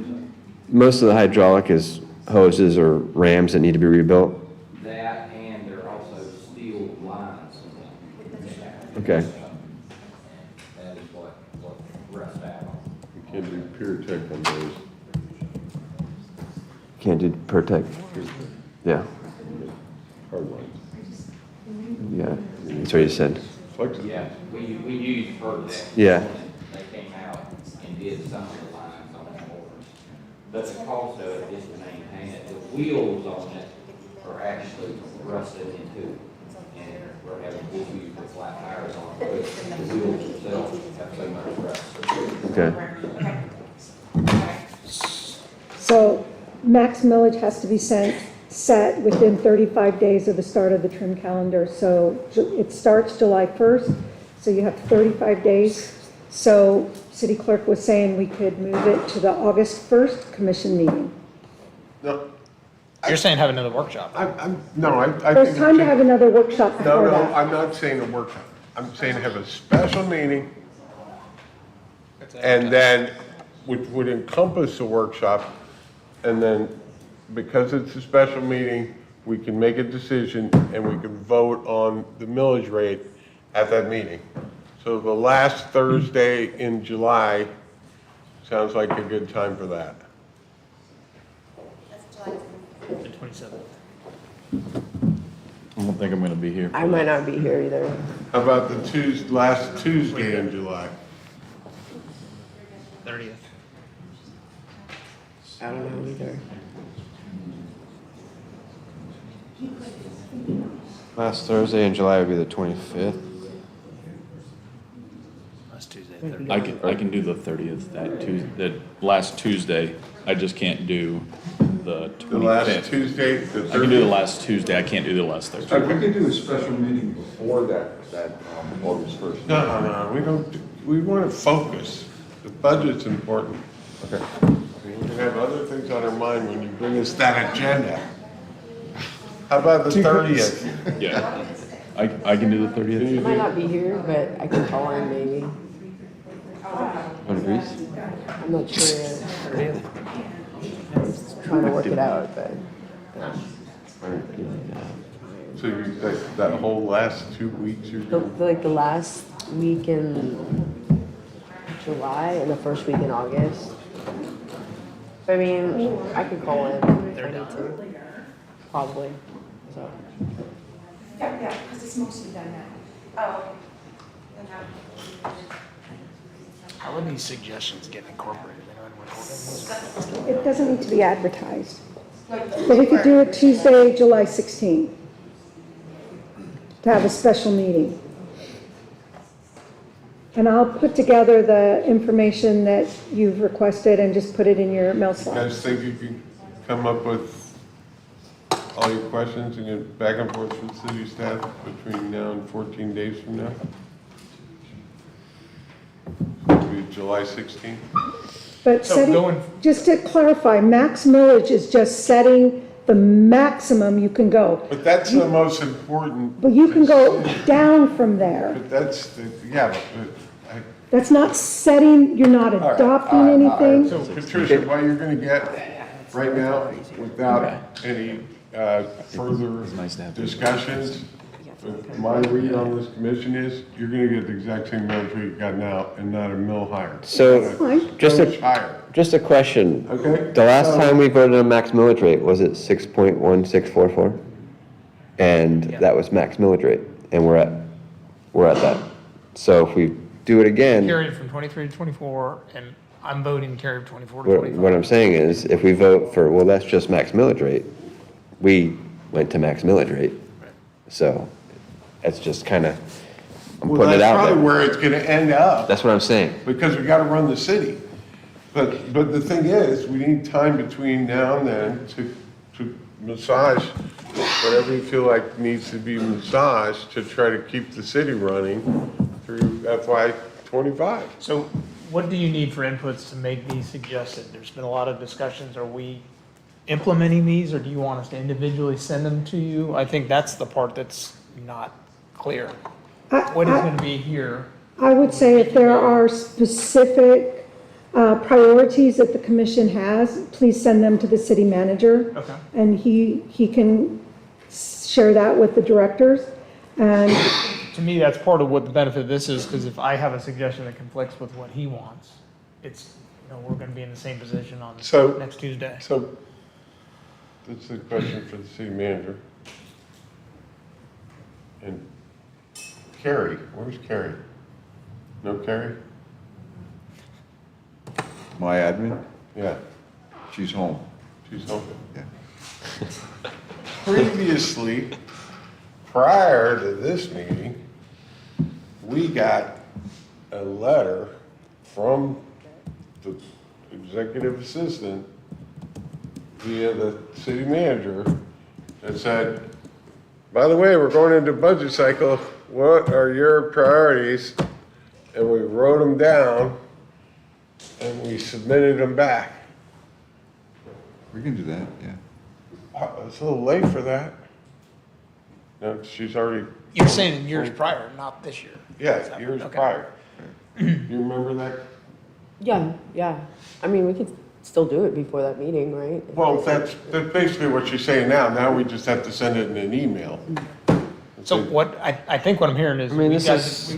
most of the hydraulic is hoses or rams that need to be rebuilt. That, and there are also steel lines. Okay. That is what rust out on. You can't do pure tech on those. Can't do Pertec. Yeah, Hard lines. yeah, that's what you said. Flexible. Yeah, we used Vertex. Yeah. They came out and did some of the lines on the motors. But the cost of it is to maintain it. The wheels on it are actually rusted into. And we're having issues with flat tires on it. But the wheels themselves have so much rust. Okay. So max millage has to be set within 35 days of the start of the trim calendar. So it starts July 1st, so you have 35 days. So city clerk was saying we could move it to the August 1st commission meeting. No, You're saying have another workshop. I think. There's time to have another workshop No, before no, that. I'm not saying a workshop. I'm saying have a special meeting, and then, which would encompass a workshop, and then, because it's a special meeting, we can make a decision, and we can vote on the millage rate at that meeting. So the last Thursday in July sounds like a good time for that. The 27th. I don't think I'm gonna be here. I might not be here either. How about the last Tuesday in July? 30th. I don't know either. Last Thursday in July would be the 25th. That's Tuesday, 30th. I can do the 30th, that last Tuesday. I just can't do the 25th. The last Tuesday, the 30th? I can do the last Tuesday, I can't do the last Thursday. We could do a special meeting before that August 1st. No, we don't, we want to focus. The budget's important. Okay. We can have other things on our mind when you bring us that agenda. How about the 30th? Yeah, I can do the 30th. I might not be here, but I can call in maybe. One agrees? I'm not sure yet. Trying to work it out, but. So you, that whole last 2 weeks you're going? Like the last week in July and the first week in August. I mean, I could call in if I need to, probably, so. Yeah, because it's mostly done now. How would these suggestions get incorporated? It doesn't need to be advertised. But we could do it Tuesday, July 16th, to have a special meeting. And I'll put together the information that you've requested and just put it in your mail You slot. guys think you can come up with all your questions and get back and forth with city staff between now and 14 days from now? It'll be July 16th? But So setting, going- just to clarify, max millage is just setting the maximum you can go. But that's the most important. But you can go down from there. But that's, yeah, but, That's not setting, you're not adopting anything. so Patricia, what you're gonna get right now, without any further discussions, my read on this commission is, you're gonna get the exact same amount you got now and not a mill higher. So, Fine. just Much a, higher, just a question. okay? The last So- time we voted on max millage rate, was it 6.1644? And that was max millage rate, and we're at that. So if we do it again, Carried from 23 to 24, and I'm voting carried 24 to what 25. I'm saying is, if we vote for, well, that's just max millage rate, we went to max millage rate. So it's just kind of, I'm Well, putting it that's out probably there. where it's gonna end up. That's what I'm saying. Because we gotta run the city. But the thing is, we need time between now and then to massage whatever you feel like needs to be massaged to try to keep the city running through FY '25. So what do you need for inputs to make these suggested? There's been a lot of discussions. Are we implementing these, or do you want us to individually send them to you? I think that's the part that's not clear. What is going to be here? I would say if there are specific priorities that the commission has, please send them to the city manager. Okay. And he can share that with the directors. And To me, that's part of what the benefit of this is, because if I have a suggestion that conflicts with what he wants, it's, we're going to be in the same position on So- next Tuesday. So, that's a question for the city manager. And Carrie, where's Carrie? No Carrie? My admin, Yeah, she's home. she's home. Yeah. Previously, prior to this meeting, we got a letter from the executive assistant via the city manager that said, by the way, we're going into budget cycle, what are your priorities? And we wrote them down and we submitted them back. We can do that, yeah. It's a little late for that. No, she's already. You're saying in years prior, not this year. Yeah, years Okay. prior. You remember that? Yeah. I mean, we could still do it before that meeting, right? Well, that's basically what she's saying now. Now we just have to send it in an email. So what, I think what I'm hearing is, I mean, we've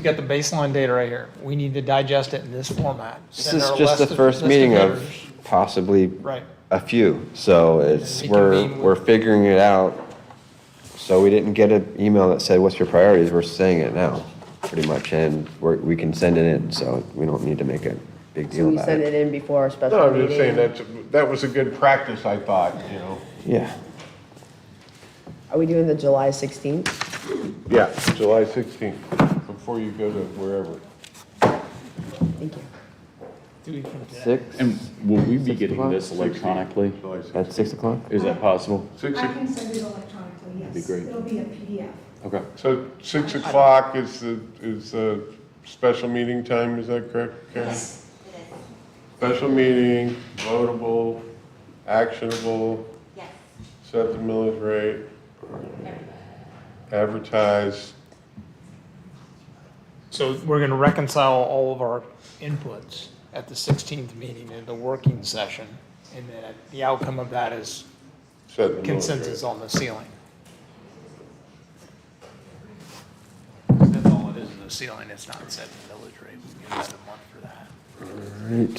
got the baseline data right here. We need to digest it in this format. This Send is our just the list of- first list meeting of bidders. possibly Right. a few. So it's, Reconvene we're with- figuring it out. So we didn't get an email that said, what's your priorities? We're saying it now, pretty much, and we can send it in, so we don't need to make a big So deal we about send it. it in before our special No, meeting. I'm just saying that was a good practice, I thought, Yeah. Are we doing the July 16th? Yeah, July 16th, before you go to wherever. Thank you. 2 weeks from today. 6, And will we be 6 getting o'clock? this electronically? July 16th. At 6 o'clock? Is that possible? Six I o- can send it electronically, yes. That'd be great. It'll be a PDF. Okay. So 6 o'clock is the special meeting time, is that correct, Karen? Yes. Special meeting, votable, actionable, Yes, set the millage rate, advertise. So we're going to reconcile all of our inputs at the 16th meeting in the working session, and then the outcome of that is Set the millage consensus rate. on the ceiling. That's all it is a ceiling, it's not set in village rate. We give that a month for that. Right.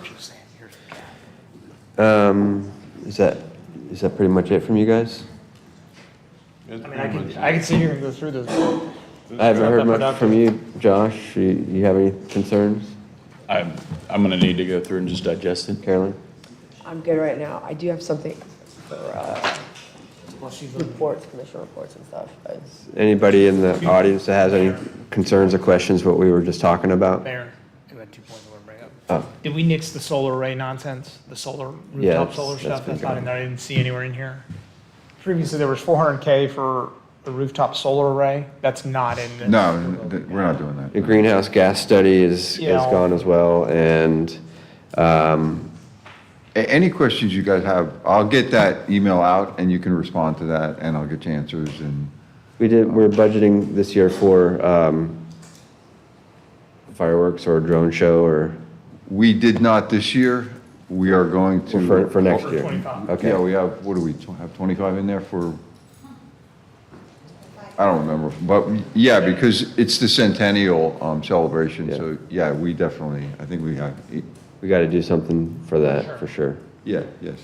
Just saying, here's the cap. Is that pretty much it from you guys? It's I mean, pretty much I could sit here and go through this. I haven't heard much Productive. from you, Josh. You have any concerns? I'm gonna need to go through and just digest it. Carolyn? I'm good right now. I do have something for Well, she's reports, commission reports and stuff. but- Anybody in the audience that has any concerns or questions what we were just talking about? Mayor, I had 2 points I want to bring up. Oh, Did we nix the solar array nonsense? The solar, Yeah, rooftop that's- solar that's stuff? been That's not gone. in there. I didn't see anywhere in here. Previously, there was 400K for the rooftop solar array. That's not in this. No, we're not doing that. the greenhouse gas study is Yeah. gone as well, and Any questions you guys have, I'll get that email out and you can respond to that and I'll get you answers and. We're budgeting this year for fireworks or a drone show or We did not this year. We are going to. for next year? 25. Okay. Yeah, we have, what do we have 25 in there for? I don't remember, but yeah, because it's the centennial celebration, Yeah. so yeah, we definitely, I think we have, We got to do something for that, for sure. yeah, yes.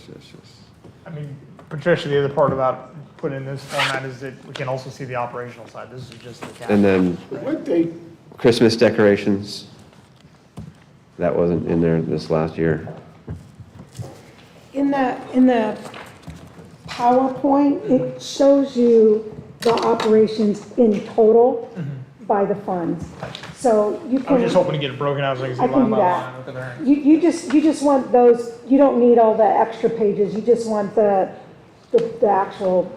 I mean, Patricia, the other part about putting in this format is that we can also see the operational side. This is just the capital. And then What date? Christmas decorations, that wasn't in there this last year. In the PowerPoint, it shows you the operations in total by the funds. So you I can. was just hoping to get it broken out so I can see I can line do by that. line. Look at there. You just want those, you don't need all the extra pages, you just want the actual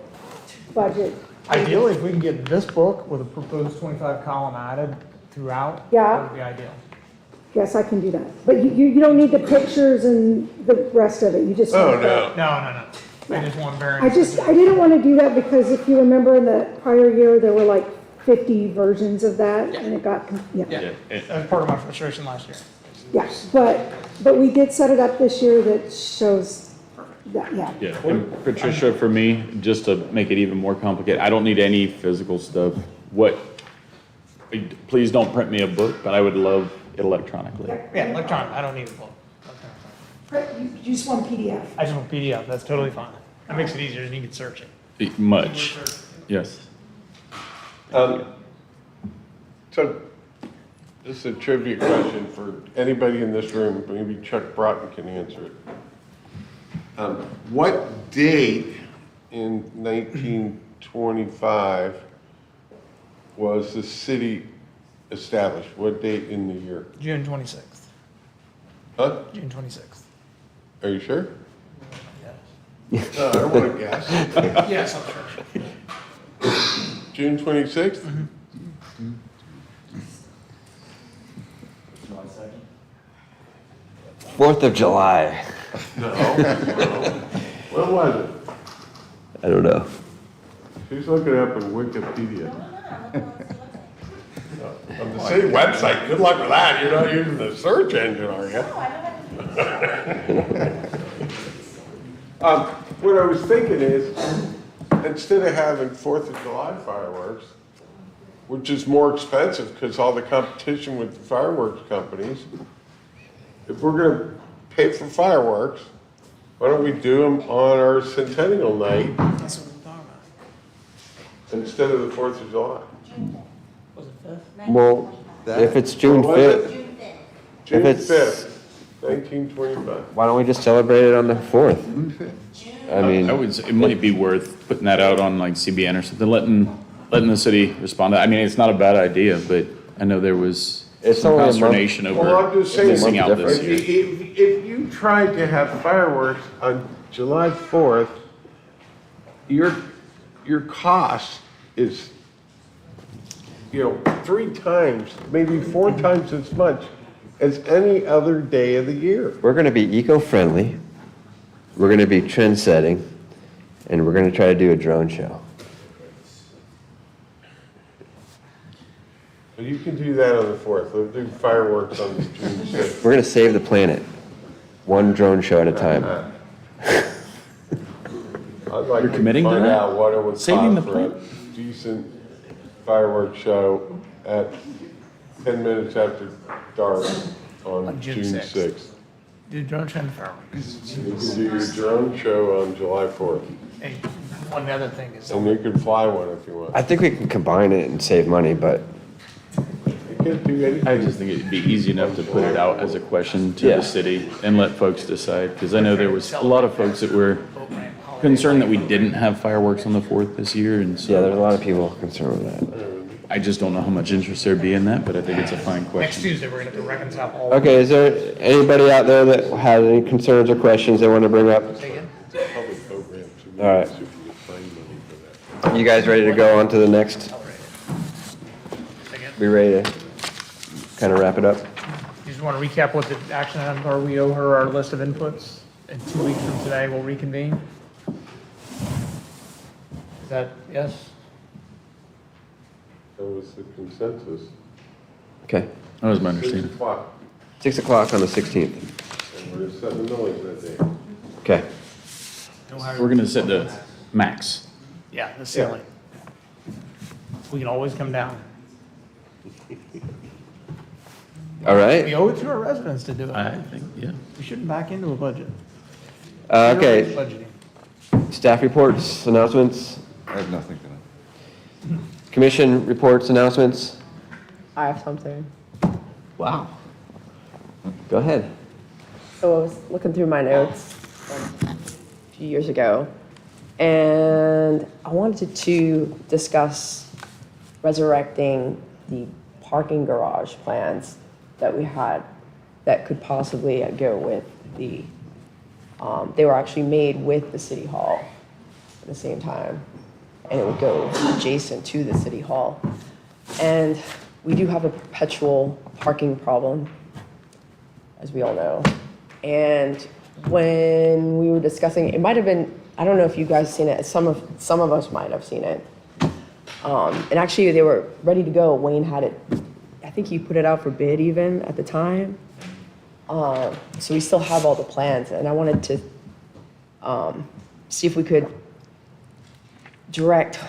budget. Ideally, if we can get this book with a proposed 25 column added throughout, Yeah. that would be ideal. Yes, I can do that. But you don't need the pictures and the rest of it, you just Oh, want the. no. No. I just want I variance. didn't want to do that because if you remember in the prior year, there were like 50 versions of that and it got, yeah. That was part of my frustration last year. Yeah, but we did set it up this year that shows that, yeah. Yeah, and Patricia, for me, just to make it even more complicated, I don't need any physical stuff. Please don't print me a book, but I would love it electronically. Yeah, electronic, I don't need a book. You just want PDF. I just want PDF, that's totally fine. That makes it easier and you can search it. Much, yes. So, this is a trivia question for anybody in this room, maybe Chuck Broughton can answer it. What date in 1925 was the city established? What date in the year? June 26th. Huh? June 26th. Are you sure? No, I don't want to guess. Yes, I'm sure. June 26th? 4th of July. No. When was it? I don't know. She's looking up in Wikipedia. On the city website, good luck with that. You're not using the search engine, are you? What I was thinking is, instead of having 4th of July fireworks, which is more expensive because all the competition with the fireworks companies, if we're gonna pay for fireworks, why don't we do them on our centennial night That's what we're talking about. instead of the 4th of July? Was it 5th? Well, if it's June What was 5th, it? June it's- 5th, 1925. why don't we just celebrate it on the 4th? I mean, I would say it might be worth putting that out on like CBN or something, letting the city respond. I mean, it's not a bad idea, but I know there was It's some only a month. consternation Well, I'm over just saying, missing out this if year. if you tried to have fireworks on July 4th, your cost is, 3 times, maybe 4 times as much as any other day of the year. we're going to be eco-friendly, we're going to be trend-setting, and we're going to try to do a drone show. But you can do that on the 4th. We'll do fireworks on June 6th. We're going to save the planet, one drone show at a time. I'd like You're to committing to find that? out what it would Saving the cost for a decent fireworks show at 10 minutes after dark on June June 6th. 6th. Do drone show and fireworks. You can do your drone show on July 4th, And one other thing is, and you can fly one if you want. I think we can combine it and save money, but You can't do anything. I just think it'd be easy enough to put it out as a question to Yeah. the city and let folks decide, because I know there was a lot of folks that were concerned that we didn't have fireworks on the 4th this year, and yeah, there's a so lot of people concerned with that. I just don't know how much interest there'd be in that, but I think it's a fine next question. Tuesday, we're gonna have to reconcile all. Okay, is there anybody out there that has any concerns or questions they want to bring up? Public program, so we All right. should be finding money for that. You guys ready to go on to the next? We ready to kind of wrap it up? Just just want to recap what the action items are. We owe her our list of inputs, and 2 weeks from today, we'll reconvene. Is that, yes? That was the consensus. Okay, That was my 6 understanding. o'clock, 6 o'clock on the 16th. and we're setting the millage that day. Okay. We're gonna set the max. Yeah, the ceiling. We can always come down. All right. We owe it to our residents to do it. I think, yeah. We shouldn't back into a budget. Okay, Budgeting. staff reports, announcements, I have nothing tonight. commission reports, announcements. I have something. Wow. Go ahead. So I was looking through my notes from a few years ago, and I wanted to discuss resurrecting the parking garage plans that we had that could possibly go with the, they were actually made with the city hall at the same time, and it would go adjacent to the city hall. And we do have a perpetual parking problem, as we all know. And when we were discussing, it might have been, I don't know if you guys seen it, some of us might have seen it. And actually, they were ready to go. Wayne had it, I think he put it out for bid even at the time. So we still have all the plans, and I wanted to see if we could direct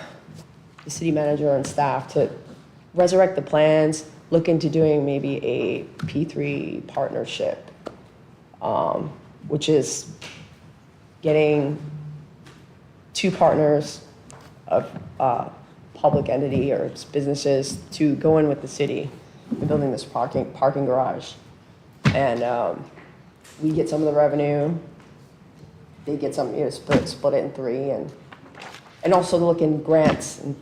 the city manager and staff to resurrect the plans, look into doing maybe a P3 partnership, which is getting two partners of public entity or businesses to go in with the city in building this parking garage. And we get some of the revenue, they get some, split it in three, and also look in grants. And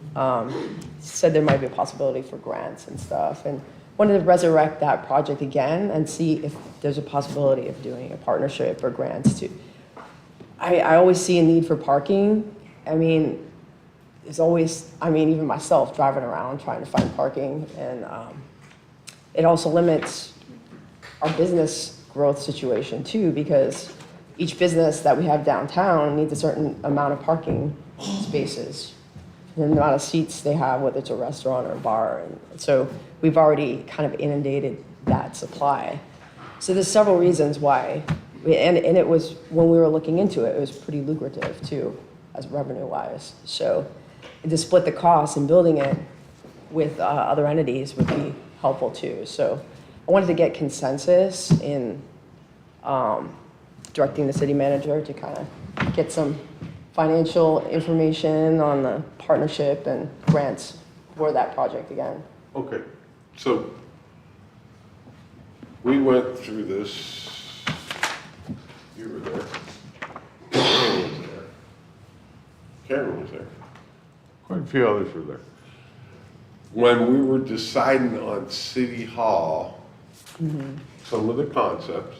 said there might be a possibility for grants and stuff, and wanted to resurrect that project again and see if there's a possibility of doing a partnership or grants too. I always see a need for parking. I mean, there's always, even myself driving around trying to find parking, and it also limits our business growth situation too, because each business that we have downtown needs a certain amount of parking spaces, and the amount of seats they have, whether it's a restaurant or a bar. And so we've already kind of inundated that supply. So there's several reasons why, and it was, when we were looking into it, it was pretty lucrative too, as revenue-wise. So to split the costs in building it with other entities would be helpful too. So I wanted to get consensus in directing the city manager to kind of get some financial information on the partnership and grants for that project again. Okay, so we went through this, you were there, Karen was there, Karen was there, quite a few others were there. When we were deciding on City Hall, some of the concepts,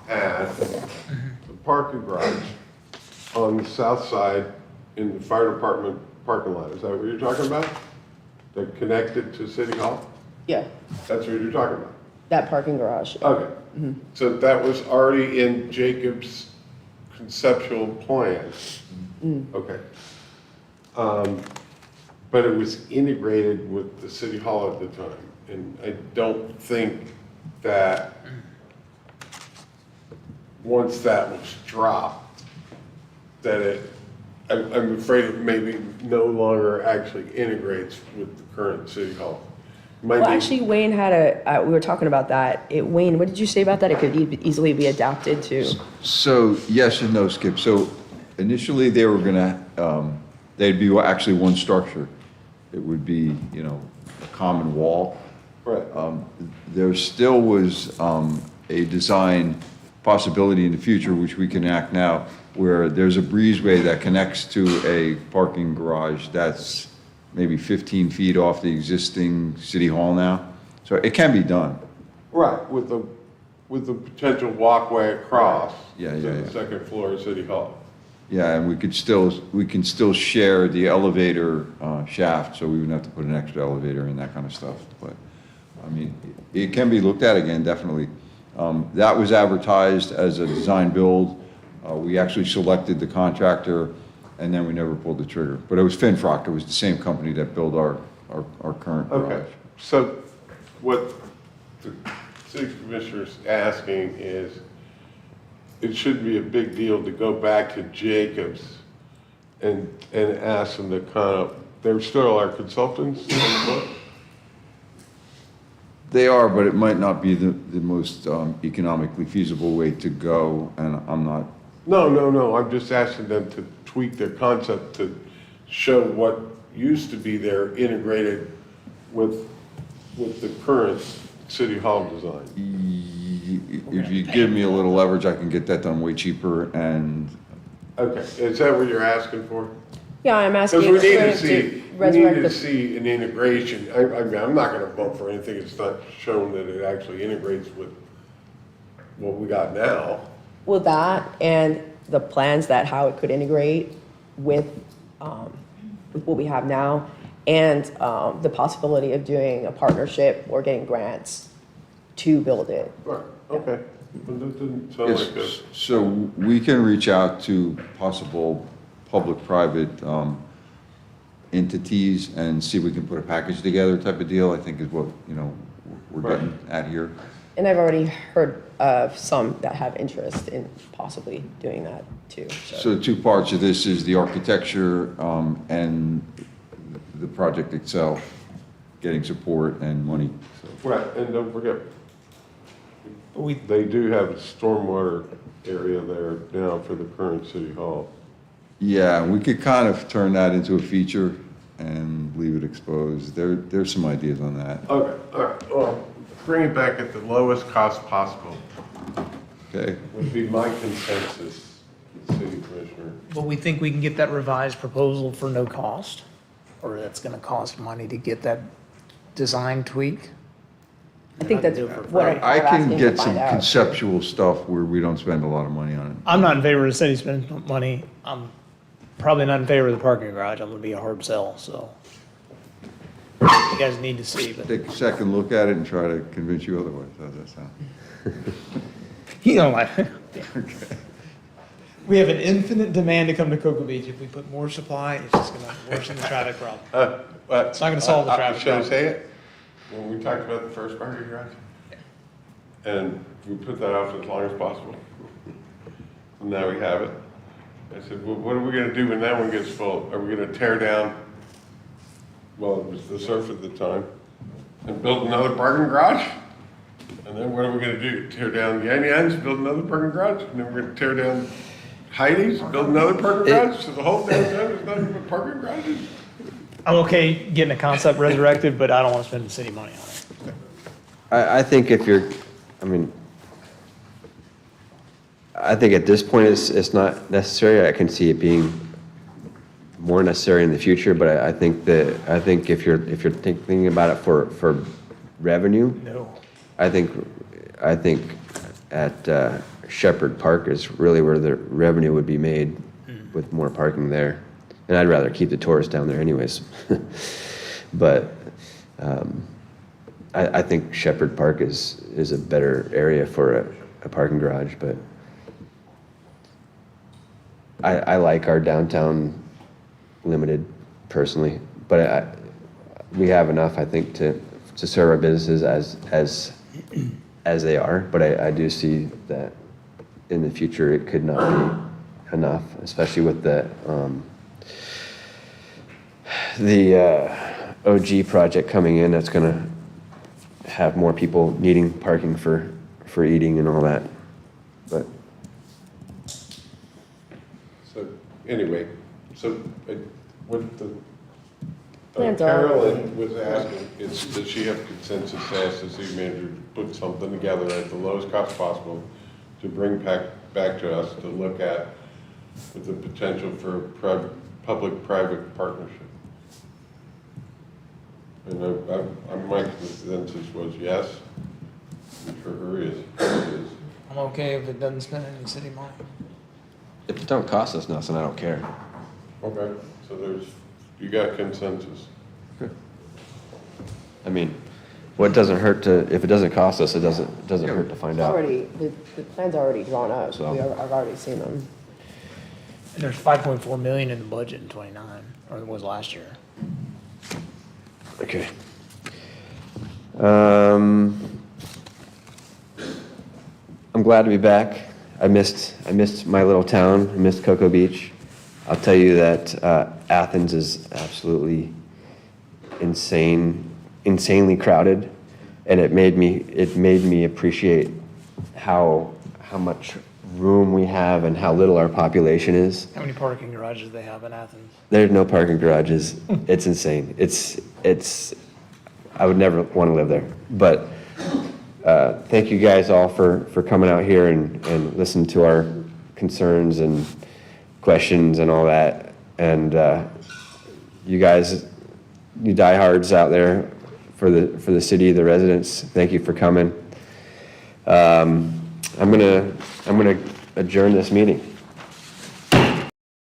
and the parking garage on the south side in the fire department parking lot, is that what you're talking about? That connected to City Hall? Yeah, That's what you're talking about? that parking garage. Okay. So that was already in Jacob's conceptual plan? Okay. But it was integrated with the City Hall at the time, and I don't think that once that was dropped, that I'm afraid it maybe no longer actually integrates with the current City Hall. Might Well, be- actually, Wayne had we were talking about that. Wayne, what did you say about that? It could easily be adapted to. So, yes and no, Skip. So initially, they were gonna, they'd be actually one structure. It would be, a common wall. Right. There still was a design possibility in the future, which we can act now, where there's a breezeway that connects to a parking garage that's maybe 15 feet off the existing City Hall now. So it can be done. Right, with the potential walkway across Yeah, to yeah, the yeah. second floor of City Hall. Yeah, and we can still share the elevator shaft, so we wouldn't have to put an extra elevator and that kind of stuff. But I mean, it can be looked at again, definitely. That was advertised as a design build. We actually selected the contractor, and then we never pulled the trigger. But it was Finfrock, it was the same company that built our current garage. Okay, so what the city commissioner's asking is, it shouldn't be a big deal to go back to Jacobs and ask them to kind of, they're still our consultants? They are, but it might not be the most economically feasible way to go, and I'm not. No, I'm just asking them to tweak their concept to show what used to be there integrated with the current city hall design. If you give me a little leverage, I can get that done way cheaper, and Okay, is that what you're asking for? Yeah, I'm asking. Because we need for to him see, we need resurrect to the- see an integration. I mean, I'm not gonna vote for anything that's not shown that it actually integrates with what we got now. Well, that and the plans that how it could integrate with what we have now, and the possibility of doing a partnership or getting grants to build it. Right, okay. But that didn't sound like yes, this. so we can reach out to possible public-private entities and see if we can put a package together type of deal, I think is what, we're getting at here. And I've already heard of some that have interest in possibly doing that too. So two parts of this is the architecture and the project itself, getting support and money. So. Right, and don't forget, they do have a stormwater area there now for the current city hall. Yeah, we could kind of turn that into a feature and leave it exposed. There's some ideas on that. Okay, all right, well, bring it back at the lowest cost possible, Okay. would be my consensus, city commissioner. But we think we can get that revised proposal for no cost? Or that's gonna cost money to get that design tweak? I think that's what I'm I asking can to get some find out. conceptual stuff where we don't spend a lot of money on it. I'm not in favor of the city spending money. I'm probably not in favor of the parking garage. I'm gonna be a hard sell, so. You guys need to see, but, Take a second look at it and try to convince you otherwise. How's that sound? you know, like, we have an infinite demand to come to Cocoa Beach. If we put more supply, it's just gonna worsen the traffic problem. It's not gonna solve the traffic Should I problem. say it? When we talked about the first parking garage? And we put that off as long as possible. And now we have it. I said, well, what are we gonna do when that one gets full? Are we gonna tear down, well, it was the surf at the time, and build another parking garage? And then what are we gonna do? Tear down Yan Yan's, build another parking garage? And then we're gonna tear down Heidi's, build another parking garage? So the whole downtown is nothing but parking garages? I'm okay getting a concept resurrected, but I don't wanna spend the city money on it. I think if you're, I mean, I think at this point it's not necessary. I can see it being more necessary in the future, but I think if you're thinking about it for revenue, No. I think at Shepherd Park is really where the revenue would be made with more parking there. And I'd rather keep the tourists down there anyways. But I think Shepherd Park is a better area for a parking garage, but I like our downtown limited personally, but we have enough, I think, to serve our businesses as they are, but I do see that in the future it could not be enough, especially with the OG project coming in. That's gonna have more people needing parking for eating and all that, but. So, anyway, what the, Plans are- Carolyn was asking, is does she have consensus to ask the city manager to put something together at the lowest cost possible to bring back to us to look at with the potential for a public-private partnership? And my consensus was yes, and for her is. I'm okay if it doesn't spend any city money. If it don't cost us nothing, I don't care. Okay, so you got consensus. I mean, Well, it doesn't hurt to, if it doesn't cost us, it doesn't hurt to find It's out. already, the plan's already drawn up. So- I've already seen them. And there's 5.4 million in the budget in '29, or it was last year. Okay. I'm glad to be back. I missed my little town. I missed Cocoa Beach. I'll tell you that Athens is absolutely insanely crowded, and it made me appreciate how much room we have and how little our population is. How many parking garages do they have in Athens? There's no parking garages. It's insane. It's, I would never want to live there. But thank you guys all for coming out here and listening to our concerns and questions and all that. And you guys, you diehards out there for the city, the residents, thank you for coming. I'm gonna adjourn this meeting.